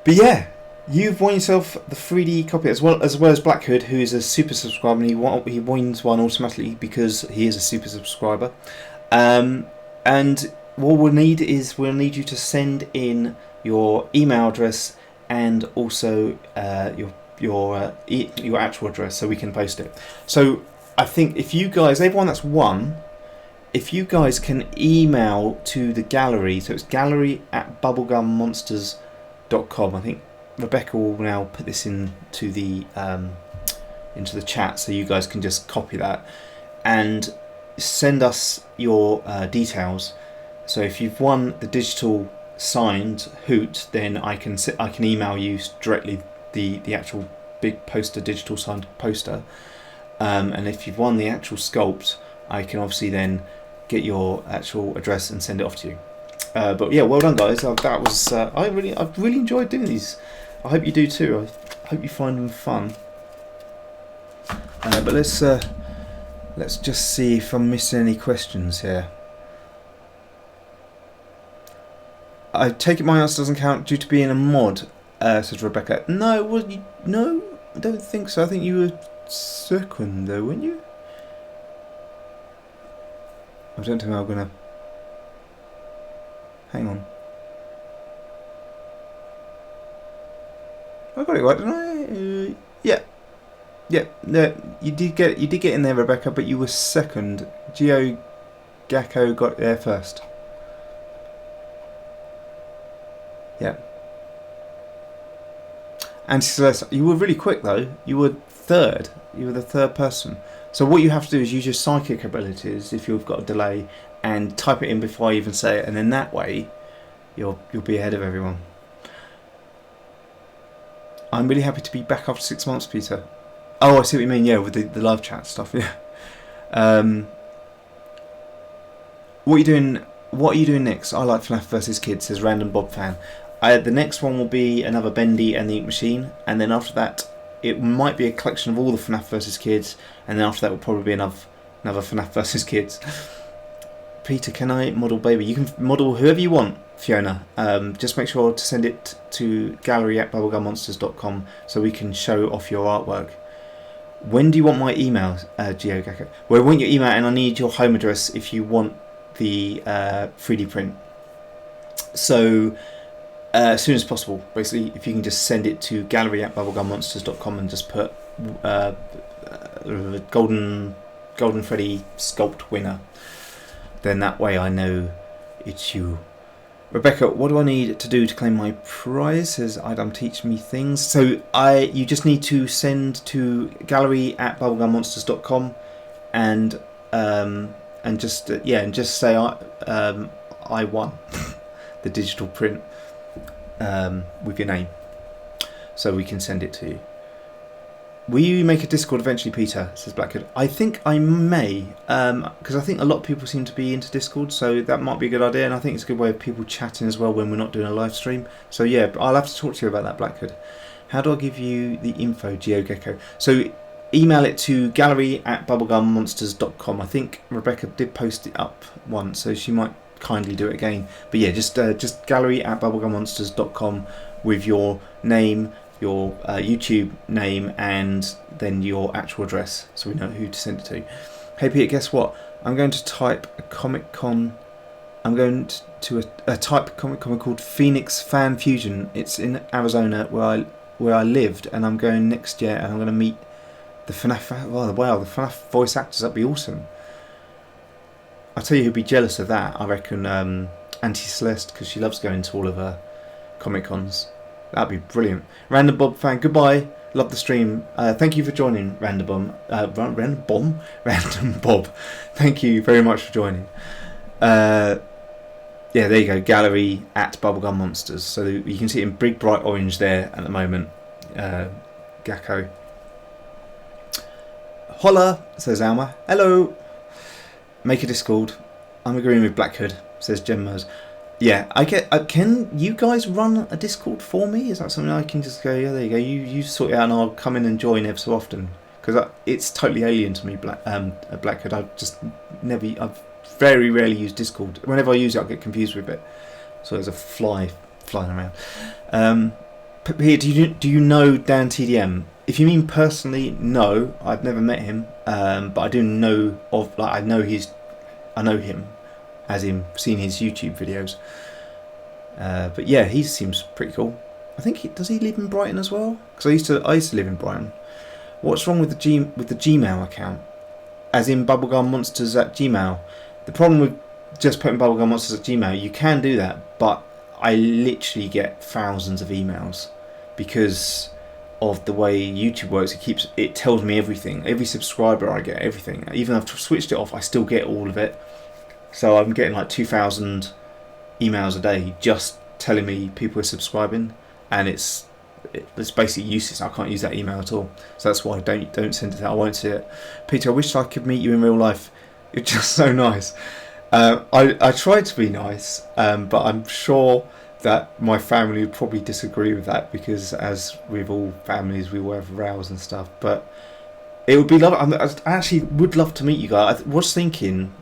But yeah, you've won yourself the 3D copy as well as Black Hood, who is a super subscriber, and he wins one automatically because he is a super subscriber. And what we'll need you to send in your email address and also your actual address so we can post it. So I think if you guys, everyone that's won, if you guys can email to the gallery, so it's gallery@bubblegummonsters.com. I think Rebecca will now put this into the chat so you guys can just copy that and send us your details. So if you've won the digital signed hoot, then I can email you directly the actual big poster, digital signed poster. And if you've won the actual sculpt, I can obviously then get your actual address and send it off to you. But yeah, well done, guys. That was I've really enjoyed doing these. I hope you do too. I hope you find them fun. But let's just see if I'm missing any questions here. I take it my answer doesn't count due to being a mod, says Rebecca. No, no, I don't think so. I think you were second though, weren't you? I don't think I'm gonna. Hang on. I got it right, didn't I? Yeah. No, you did get in there, Rebecca, but you were second. Gakko got there first. Yeah. Anti-Celeste, you were really quick though. You were third. You were the third person. So what you have to do is use your psychic abilities if you've got a delay and type it in before I even say it, and then that way you'll be ahead of everyone. I'm really happy to be back after 6 months, Peter. Oh, I see what you mean. Yeah, with the live chat stuff. Yeah. What are you doing? What are you doing next? I like FNAF vs Kids, says Random Bob fan. The next one will be another Bendy and the Ink Machine, and then after that it might be a collection of all the FNAF vs Kids, and then after that will probably be another FNAF vs Kids. Peter, can I model baby? You can model whoever you want, Fiona. Just make sure to send it to gallery@bubblegummonsters.com so we can show off your artwork. When do you want my email, GeoGecko? Well, I want your email, and I need your home address if you want the 3D print. So as soon as possible, basically, if you can just send it to gallery@bubblegummonsters.com and just put Golden Freddy sculpt winner, then that way I know it's you. Rebecca, what do I need to do to claim my prize? Says Idam teach me things. So you just need to send to gallery@bubblegummonsters.com and just say I won the digital print with your name, so we can send it to you. Will you make a Discord eventually, Peter? Says Blackwood. I think I may, because I think a lot of people seem to be into Discord, so that might be a good idea, and I think it's a good way of people chatting as well when we're not doing a live stream. So yeah, I'll have to talk to you about that, Blackwood. How do I give you the info, GeoGecko? So email it to gallery@bubblegummonsters.com. I think Rebecca did post it up once, so she might kindly do it again. But yeah, just gallery@bubblegummonsters.com with your name, your YouTube name, and then your actual address, so we know who to send it to. Hey Peter, guess what? I'm going to type a Comic Con. I'm going to type a Comic Con called Phoenix Fan Fusion. It's in Arizona where I lived, and I'm going next year, and I'm going to meet the FNAF. Wow, the FNAF voice actors. That'd be awesome. I'll tell you who'd be jealous of that. I reckon Anti-Celeste, because she loves going to all of her Comic Cons. That'd be brilliant. Random Bob fan, goodbye. Love the stream. Thank you for joining, Random Bob. Thank you very much for joining. Yeah, there you go. Gallery@bubblegummonsters. So you can see it in big bright orange there at the moment. Gakko. Holla, says Alma. Hello. Make a Discord. I'm agreeing with Black Hood, says Gemmers. Yeah, I get. Can you guys run a Discord for me? Is that something I can just go? Yeah, there you go. You sort it out, and I'll come in and join every so often, because it's totally alien to me. Black Hood. I've just never. I've very rarely use Discord. Whenever I use it, I get confused with it. So there's a fly flying around. But here, do you know Dan TDM? If you mean personally, no, I've never met him. But I do know of, like, I know him, as in seen his YouTube videos. But yeah, he seems pretty cool. I think does he live in Brighton as well? Because I used to live in Brighton. What's wrong with the Gmail account? As in Bubblegum Monsters at Gmail. The problem with just putting Bubblegum Monsters at Gmail, you can do that, but I literally get thousands of emails because of the way YouTube works. It tells me everything. Every subscriber I get everything. Even though I've switched it off, I still get all of it. So I'm getting like 2,000 emails a day just telling me people are subscribing, and it's basically useless. I can't use that email at all. So that's why I don't send it out. I won't see it. Peter, I wish I could meet you in real life. You're just so nice. I try to be nice, but I'm sure that my family would probably disagree with that, because as with all families, we will have rows and stuff. But it would be lovely. I actually would love to meet you guys. I was thinking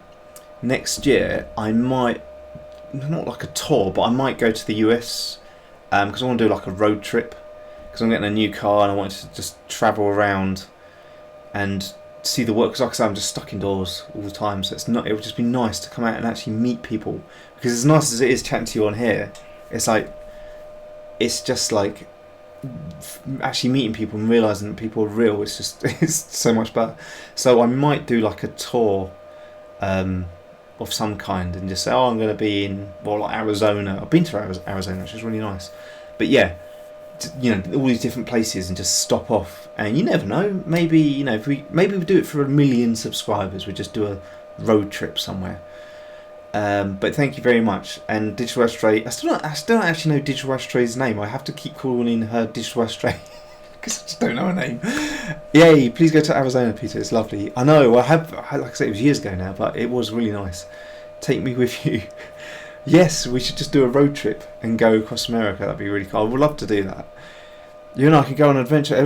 next year I might, not like a tour, but I might go to the US, because I want to do like a road trip, because I'm getting a new car and I want to just travel around and see the work. Because like I say, I'm just stuck indoors all the time, so it would just be nice to come out and actually meet people. Because as nice as it is chatting to you on here, it's just like actually meeting people and realising that people are real. It's so much better. So I might do like a tour of some kind and just say, I'm going to be in, well, like Arizona. I've been to Arizona, which is really nice. But yeah, all these different places, and just stop off. And you never know, maybe if we do it for 1 million subscribers, we just do a road trip somewhere. But thank you very much. And Digital Ashtray, I still don't actually know Digital Ashtray's name. I have to keep calling her Digital Ashtray because I just don't know her name. Yay! Please go to Arizona, Peter. It's lovely. I know. I have, like I said, it was years ago now, but it was really nice. Take me with you. Yes, we should just do a road trip and go across America. That'd be really cool. I would love to do that. You and I could go on an adventure.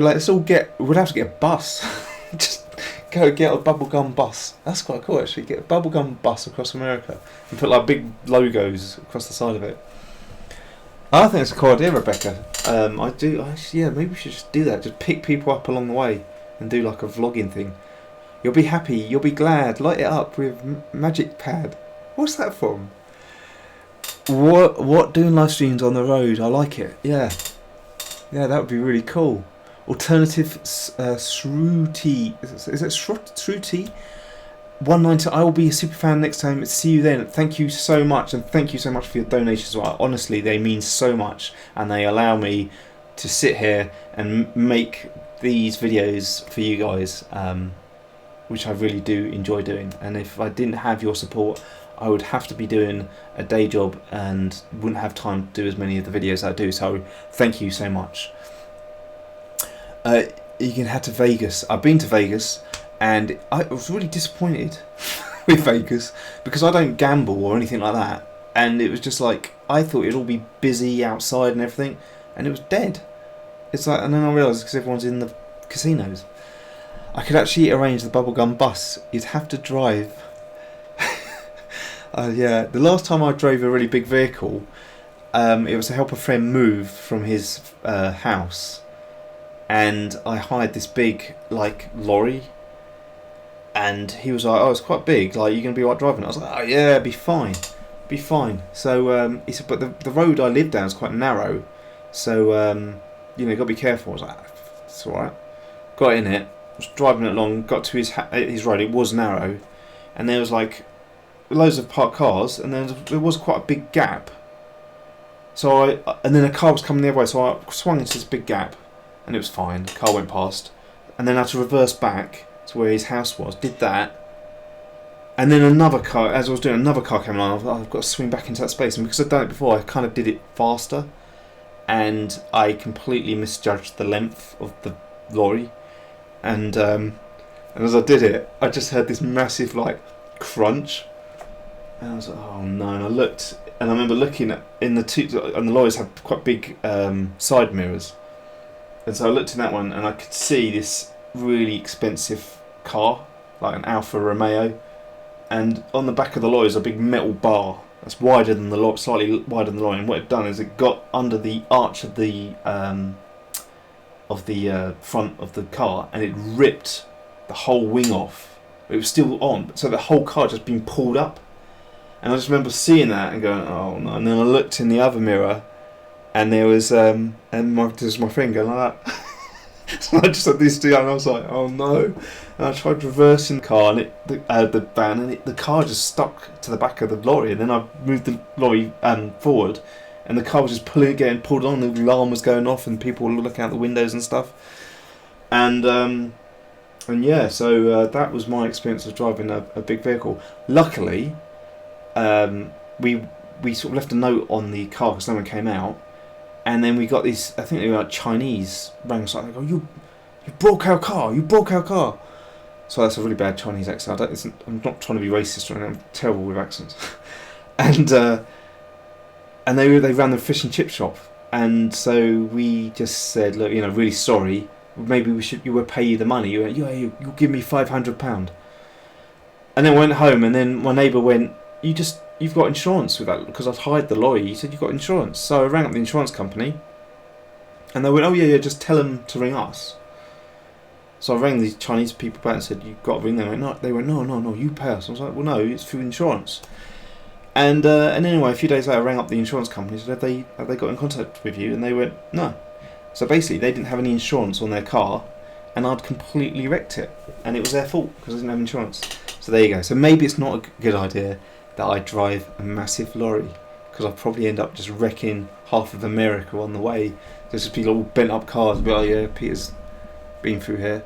We'd have to get a bus. Just go get a bubblegum bus. That's quite cool, actually. Get a bubblegum bus across America and put like big logos across the side of it. I think it's a cool idea, Rebecca. Yeah, maybe we should just do that. Just pick people up along the way and do like a vlogging thing. You'll be happy. You'll be glad. Light it up with Magic Pad. What's that from? What doing live streams on the road? I like it. Yeah, that would be really cool. Alternative Shruti. Is it Shruti? 190. I will be a super fan next time. See you then. Thank you so much, and thank you so much for your donations as well. Honestly, they mean so much, and they allow me to sit here and make these videos for you guys, which I really do enjoy doing. And if I didn't have your support, I would have to be doing a day job and wouldn't have time to do as many of the videos as I do. So thank you so much. You can head to Vegas. I've been to Vegas, and I was really disappointed with Vegas because I don't gamble or anything like that. And it was just like, I thought it'd all be busy outside and everything, and it was dead. It's like, and then I realised because everyone's in the casinos. I could actually arrange the bubblegum bus. You'd have to drive. Yeah, the last time I drove a really big vehicle, it was to help a friend move from his house, and I hired this big like lorry, and he was like, "Oh, it's quite big. Like, you're gonna be all right driving?" I was like, "Oh yeah, be fine." So he said, "But the road I live down is quite narrow, so you got to be careful." I was like, "It's all right." Got in it, was driving it along, got to his road. It was narrow, and there was like loads of parked cars, and then there was quite a big gap. And then a car was coming the other way, so I swung into this big gap, and it was fine. The car went past, and then I had to reverse back to where his house was. Did that, and then another car. As I was doing, another car came along. I've got to swing back into that space, and because I'd done it before, I kind of did it faster, and I completely misjudged the length of the lorry, and as I did it, I just heard this massive like crunch. And I was like, oh no, and I looked, and I remember looking and the lorries had quite big side mirrors, and so I looked in that one, and I could see this really expensive car, like an Alfa Romeo, and on the back of the lorry is a big metal bar that's wider than the lorry, slightly wider than the lorry. And what it done is it got under the arch of the front of the car, and it ripped the whole wing off. It was still on, so the whole car just been pulled up. And I just remember seeing that and going, oh no. And then I looked in the other mirror, and there was there's my friend going like that. So I just had this deal, and I was like, oh no. And I tried reversing the car, and the van, and the car just stuck to the back of the lorry. And then I moved the lorry forward, and the car was just getting pulled on. The alarm was going off, and people were looking out the windows and stuff. And yeah, so that was my experience of driving a big vehicle. Luckily, we sort of left a note on the car because someone came out, and then we got these. I think they were like Chinese rang us like, they go, you broke our car, you broke our car. So that's a really bad Chinese accent. I'm not trying to be racist or anything. I'm terrible with accents. and they ran the fish and chip shop, and so we just said, look, really sorry. Maybe you will pay you the money. You went, yeah, you'll give me £500. And then went home, and then my neighbour went, you've got insurance with that, because I'd hired the lorry. He said, you've got insurance. So I rang up the insurance company, and they went, oh yeah, just tell them to ring us. So I rang these Chinese people back and said, you've got to ring them. They went, no, you pay us. I was like, well, no, it's through insurance. And anyway, a few days later, I rang up the insurance company and said, have they got in contact with you? And they went, no. So basically, they didn't have any insurance on their car, and I'd completely wrecked it. And it was their fault, because I didn't have insurance. So there you go. So maybe it's not a good idea that I drive a massive lorry, because I'll probably end up just wrecking half of America on the way. There's just be all bent up cars, be like, oh yeah, Peter's been through here.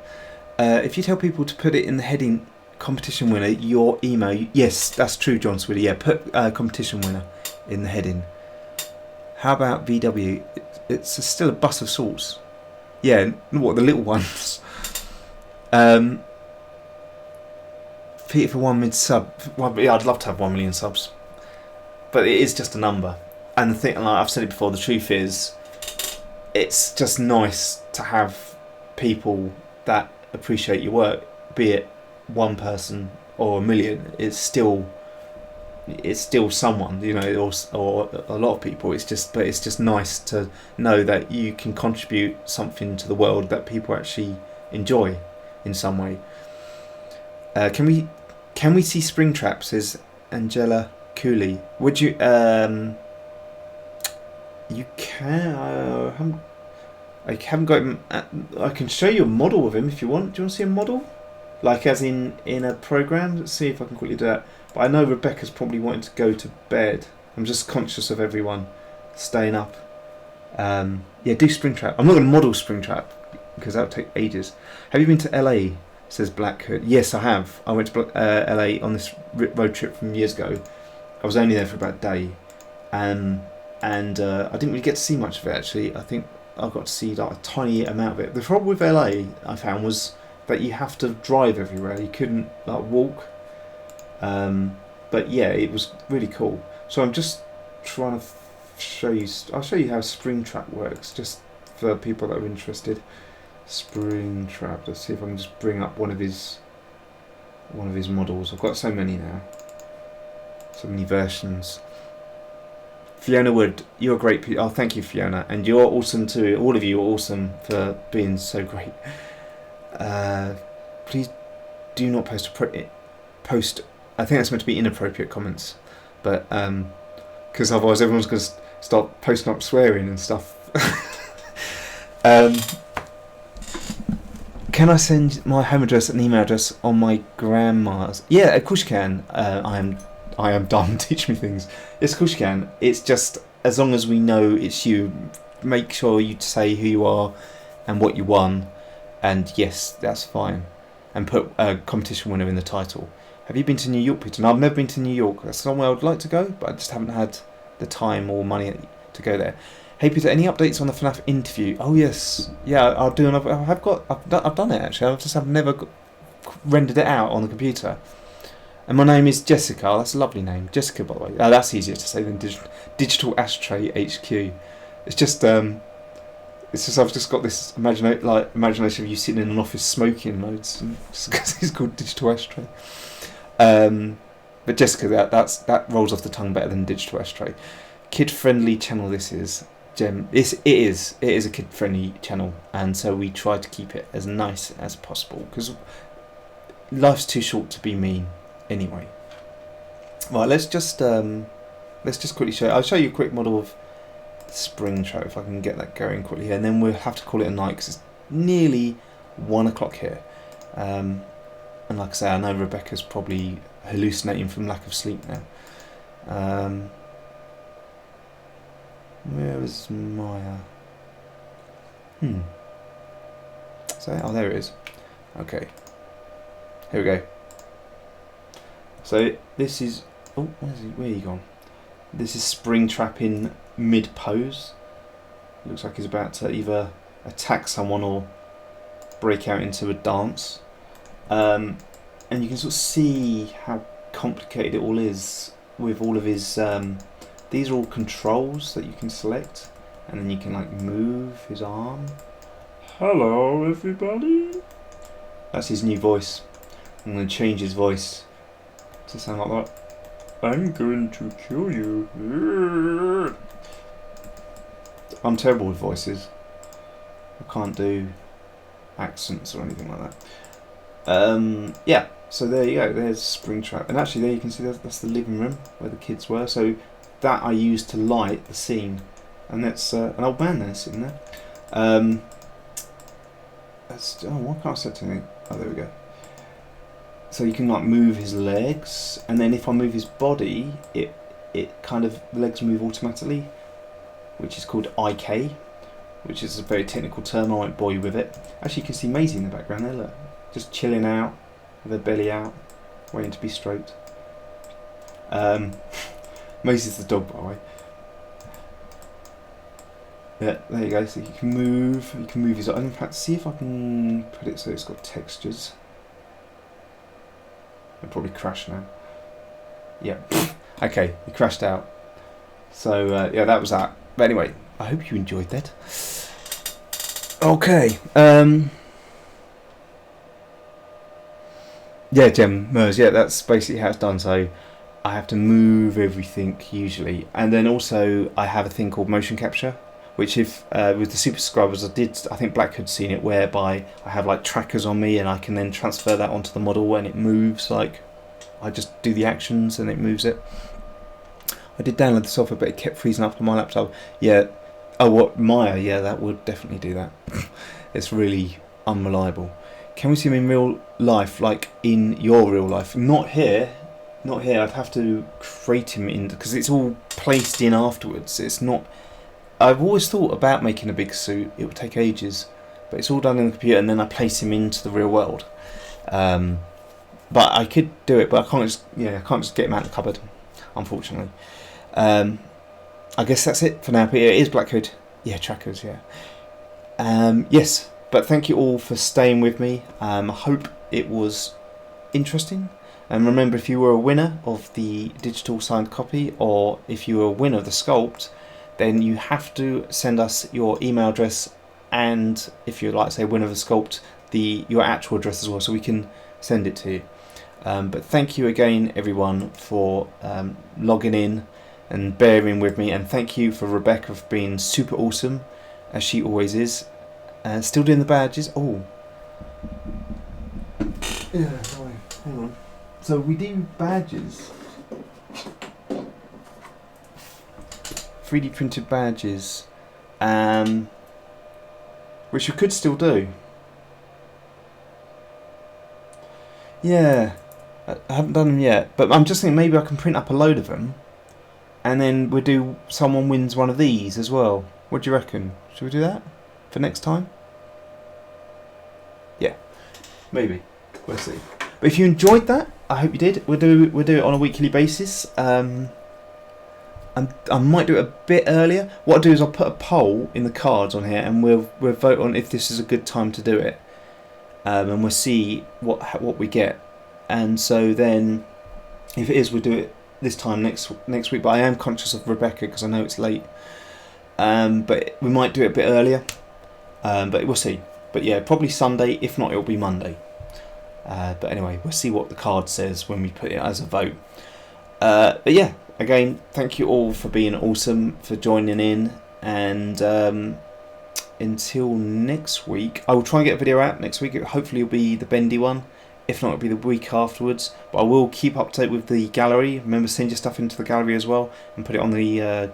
If you tell people to put it in the heading, competition winner, your email, yes, that's true, John Swiddy, yeah, put competition winner in the heading. How about VW? It's still a bus of sorts. Yeah, what, the little ones? Peter for 1 million sub. Well, yeah, I'd love to have 1 million subs, but it is just a number. And the thing, like I've said it before, the truth is, it's just nice to have people that appreciate your work, be it one person or a million. It's still someone, or a lot of people. It's just nice to know that you can contribute something to the world that people actually enjoy in some way. Can we see Springtrap? Says Angela Cooley. Would you? You can. I haven't got him. I can show you a model of him if you want. Do you want to see a model? Like as in a program? Let's see if I can quickly do that. But I know Rebecca's probably wanting to go to bed. I'm just conscious of everyone staying up. Yeah, do Springtrap. I'm not going to model Springtrap because that would take ages. Have you been to LA? Says Black Hood. Yes, I have. I went to LA on this road trip from years ago. I was only there for about a day, and I didn't really get to see much of it actually. I think I got to see like a tiny amount of it. The problem with LA I found was that you have to drive everywhere. You couldn't like walk. But yeah, it was really cool. So I'm just trying to show you. I'll show you how Springtrap works, just for people that are interested. Springtrap. Let's see if I can just bring up one of his models. I've got so many now, so many versions. Fiona Wood, you're great. Oh, thank you, Fiona, and you're awesome too. All of you are awesome for being so great. Please do not post. I think that's meant to be inappropriate comments, but because otherwise everyone's going to start posting up swearing and stuff. Can I send my home address and email address on my grandma's? Yeah, of course you can. I am dumb. Teach me things. Yes, of course you can. It's just as long as we know it's you. Make sure you say who you are and what you won, and yes, that's fine. And put a competition winner in the title. Have you been to New York, Peter? No, I've never been to New York. That's somewhere I would like to go, but I just haven't had the time or money to go there. Hey Peter, any updates on the FNAF interview? Oh yes, yeah, I'll do another. I've done it actually. I've never rendered it out on the computer. And my name is Jessica. That's a lovely name, Jessica, by the way. That's easier to say than Digital Ashtray HQ. It's just I've just got this imagination of you sitting in an office smoking loads, just because it's called Digital Ashtray. But Jessica, that rolls off the tongue better than digital ashtray. Kid-friendly channel. This is Gem. It is a kid-friendly channel, and so we try to keep it as nice as possible because life's too short to be mean. Anyway, right. Let's just quickly show. I'll show you a quick model of the spring trap if I can get that going quickly, and then we'll have to call it a night because it's nearly 1 o'clock here. And like I say, I know Rebecca's probably hallucinating from lack of sleep now. Where is Maya? Oh, there it is. Okay. Here we go. So this is. Oh, where are you gone? This is Springtrap in mid pose. Looks like he's about to either attack someone or break out into a dance. And you can sort of see how complicated it all is with all of his. These are all controls that you can select, and then you can like move his arm. Hello, everybody. That's his new voice. I'm going to change his voice to sound like that. I'm going to kill you. I'm terrible with voices. I can't do accents or anything like that. Yeah, so there you go. There's Springtrap. And actually there you can see that's the living room where the kids were. So that I used to light the scene. And that's an old man there sitting there. Why can't I set anything? Oh, there we go. So you can like move his legs, and then if I move his body, it kind of legs move automatically, which is called IK, which is a very technical term. I won't bore you with it. Actually, you can see Maisie in the background there. Look, just chilling out with her belly out, waiting to be stroked. Maisie's the dog, by the way. Yeah, there you go. So you can move his. In fact, see if I can put it so it's got textures. It'll probably crash now. Yeah. Okay, it crashed out. So yeah, that was that. But anyway, I hope you enjoyed that. Okay. Yeah, Gem Mers. Yeah, that's basically how it's done. So I have to move everything usually, and then also I have a thing called motion capture, which if with the super subscribers I think Black had seen it, whereby I have like trackers on me and I can then transfer that onto the model and it moves. Like I just do the actions and it moves it. I did download the software, but it kept freezing up on my laptop. Yeah. Oh, what Maya? Yeah, that would definitely do that. It's really unreliable. Can we see him in real life, like in your real life? Not here. Not here. I'd have to create him in because it's all placed in afterwards. It's not. I've always thought about making a big suit. It would take ages, but it's all done in the computer, and then I place him into the real world. But I could do it, but I can't just get him out of the cupboard, unfortunately. I guess that's it for now. But yeah, it is Black Hood. Yeah, trackers. Yeah. Yes, but thank you all for staying with me. I hope it was interesting. And remember, if you were a winner of the digital signed copy, or if you were a winner of the sculpt, then you have to send us your email address, and if you'd like to say winner of the sculpt, your actual address as well, so we can send it to you. But thank you again, everyone, for logging in and bearing with me, and thank you for Rebecca for being super awesome, as she always is. Still doing the badges. Oh, yeah. Sorry. Hang on. So we do badges. 3D printed badges, which we could still do. Yeah, I haven't done them yet, but I'm just thinking maybe I can print up a load of them, and then we'll do someone wins one of these as well. What do you reckon? Should we do that for next time? Yeah, maybe. We'll see. But if you enjoyed that, I hope you did. We'll do it on a weekly basis. I might do it a bit earlier. What I'll do is I'll put a poll in the cards on here, and we'll vote on if this is a good time to do it, and we'll see what we get. And so then, if it is, we'll do it this time next week. But I am conscious of Rebecca because I know it's late. But we might do it a bit earlier. But we'll see. But yeah, probably Sunday. If not, it'll be Monday. But anyway, we'll see what the card says when we put it as a vote. But yeah, again, thank you all for being awesome, for joining in, and until next week, I will try and get a video out next week. Hopefully it'll be the bendy one. If not, it'll be the week afterwards. But I will keep up to date with the gallery. Remember, send your stuff into the gallery as well, and put it on the.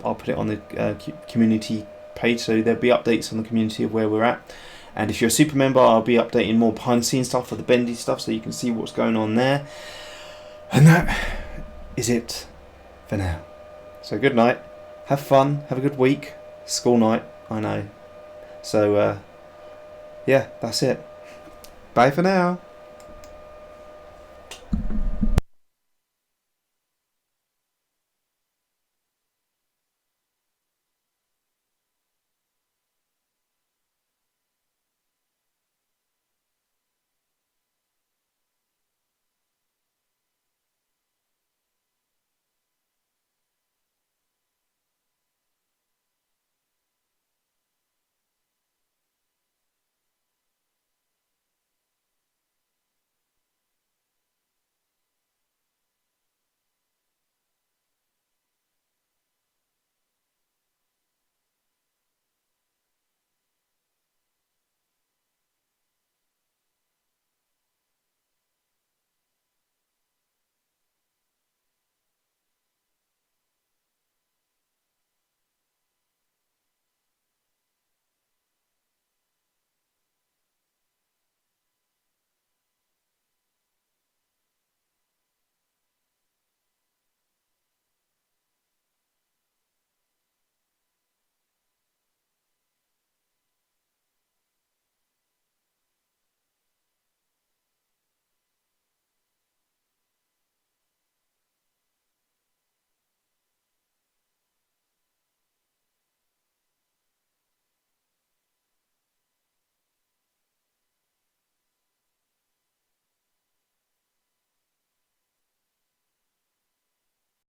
I'll put it on the community page, so there'll be updates on the community of where we're at. And if you're a super member, I'll be updating more behind the scenes stuff for the bendy stuff, so you can see what's going on there. And that is it for now. So good night. Have fun. Have a good week. School night, I know. So yeah, that's it. Bye for now.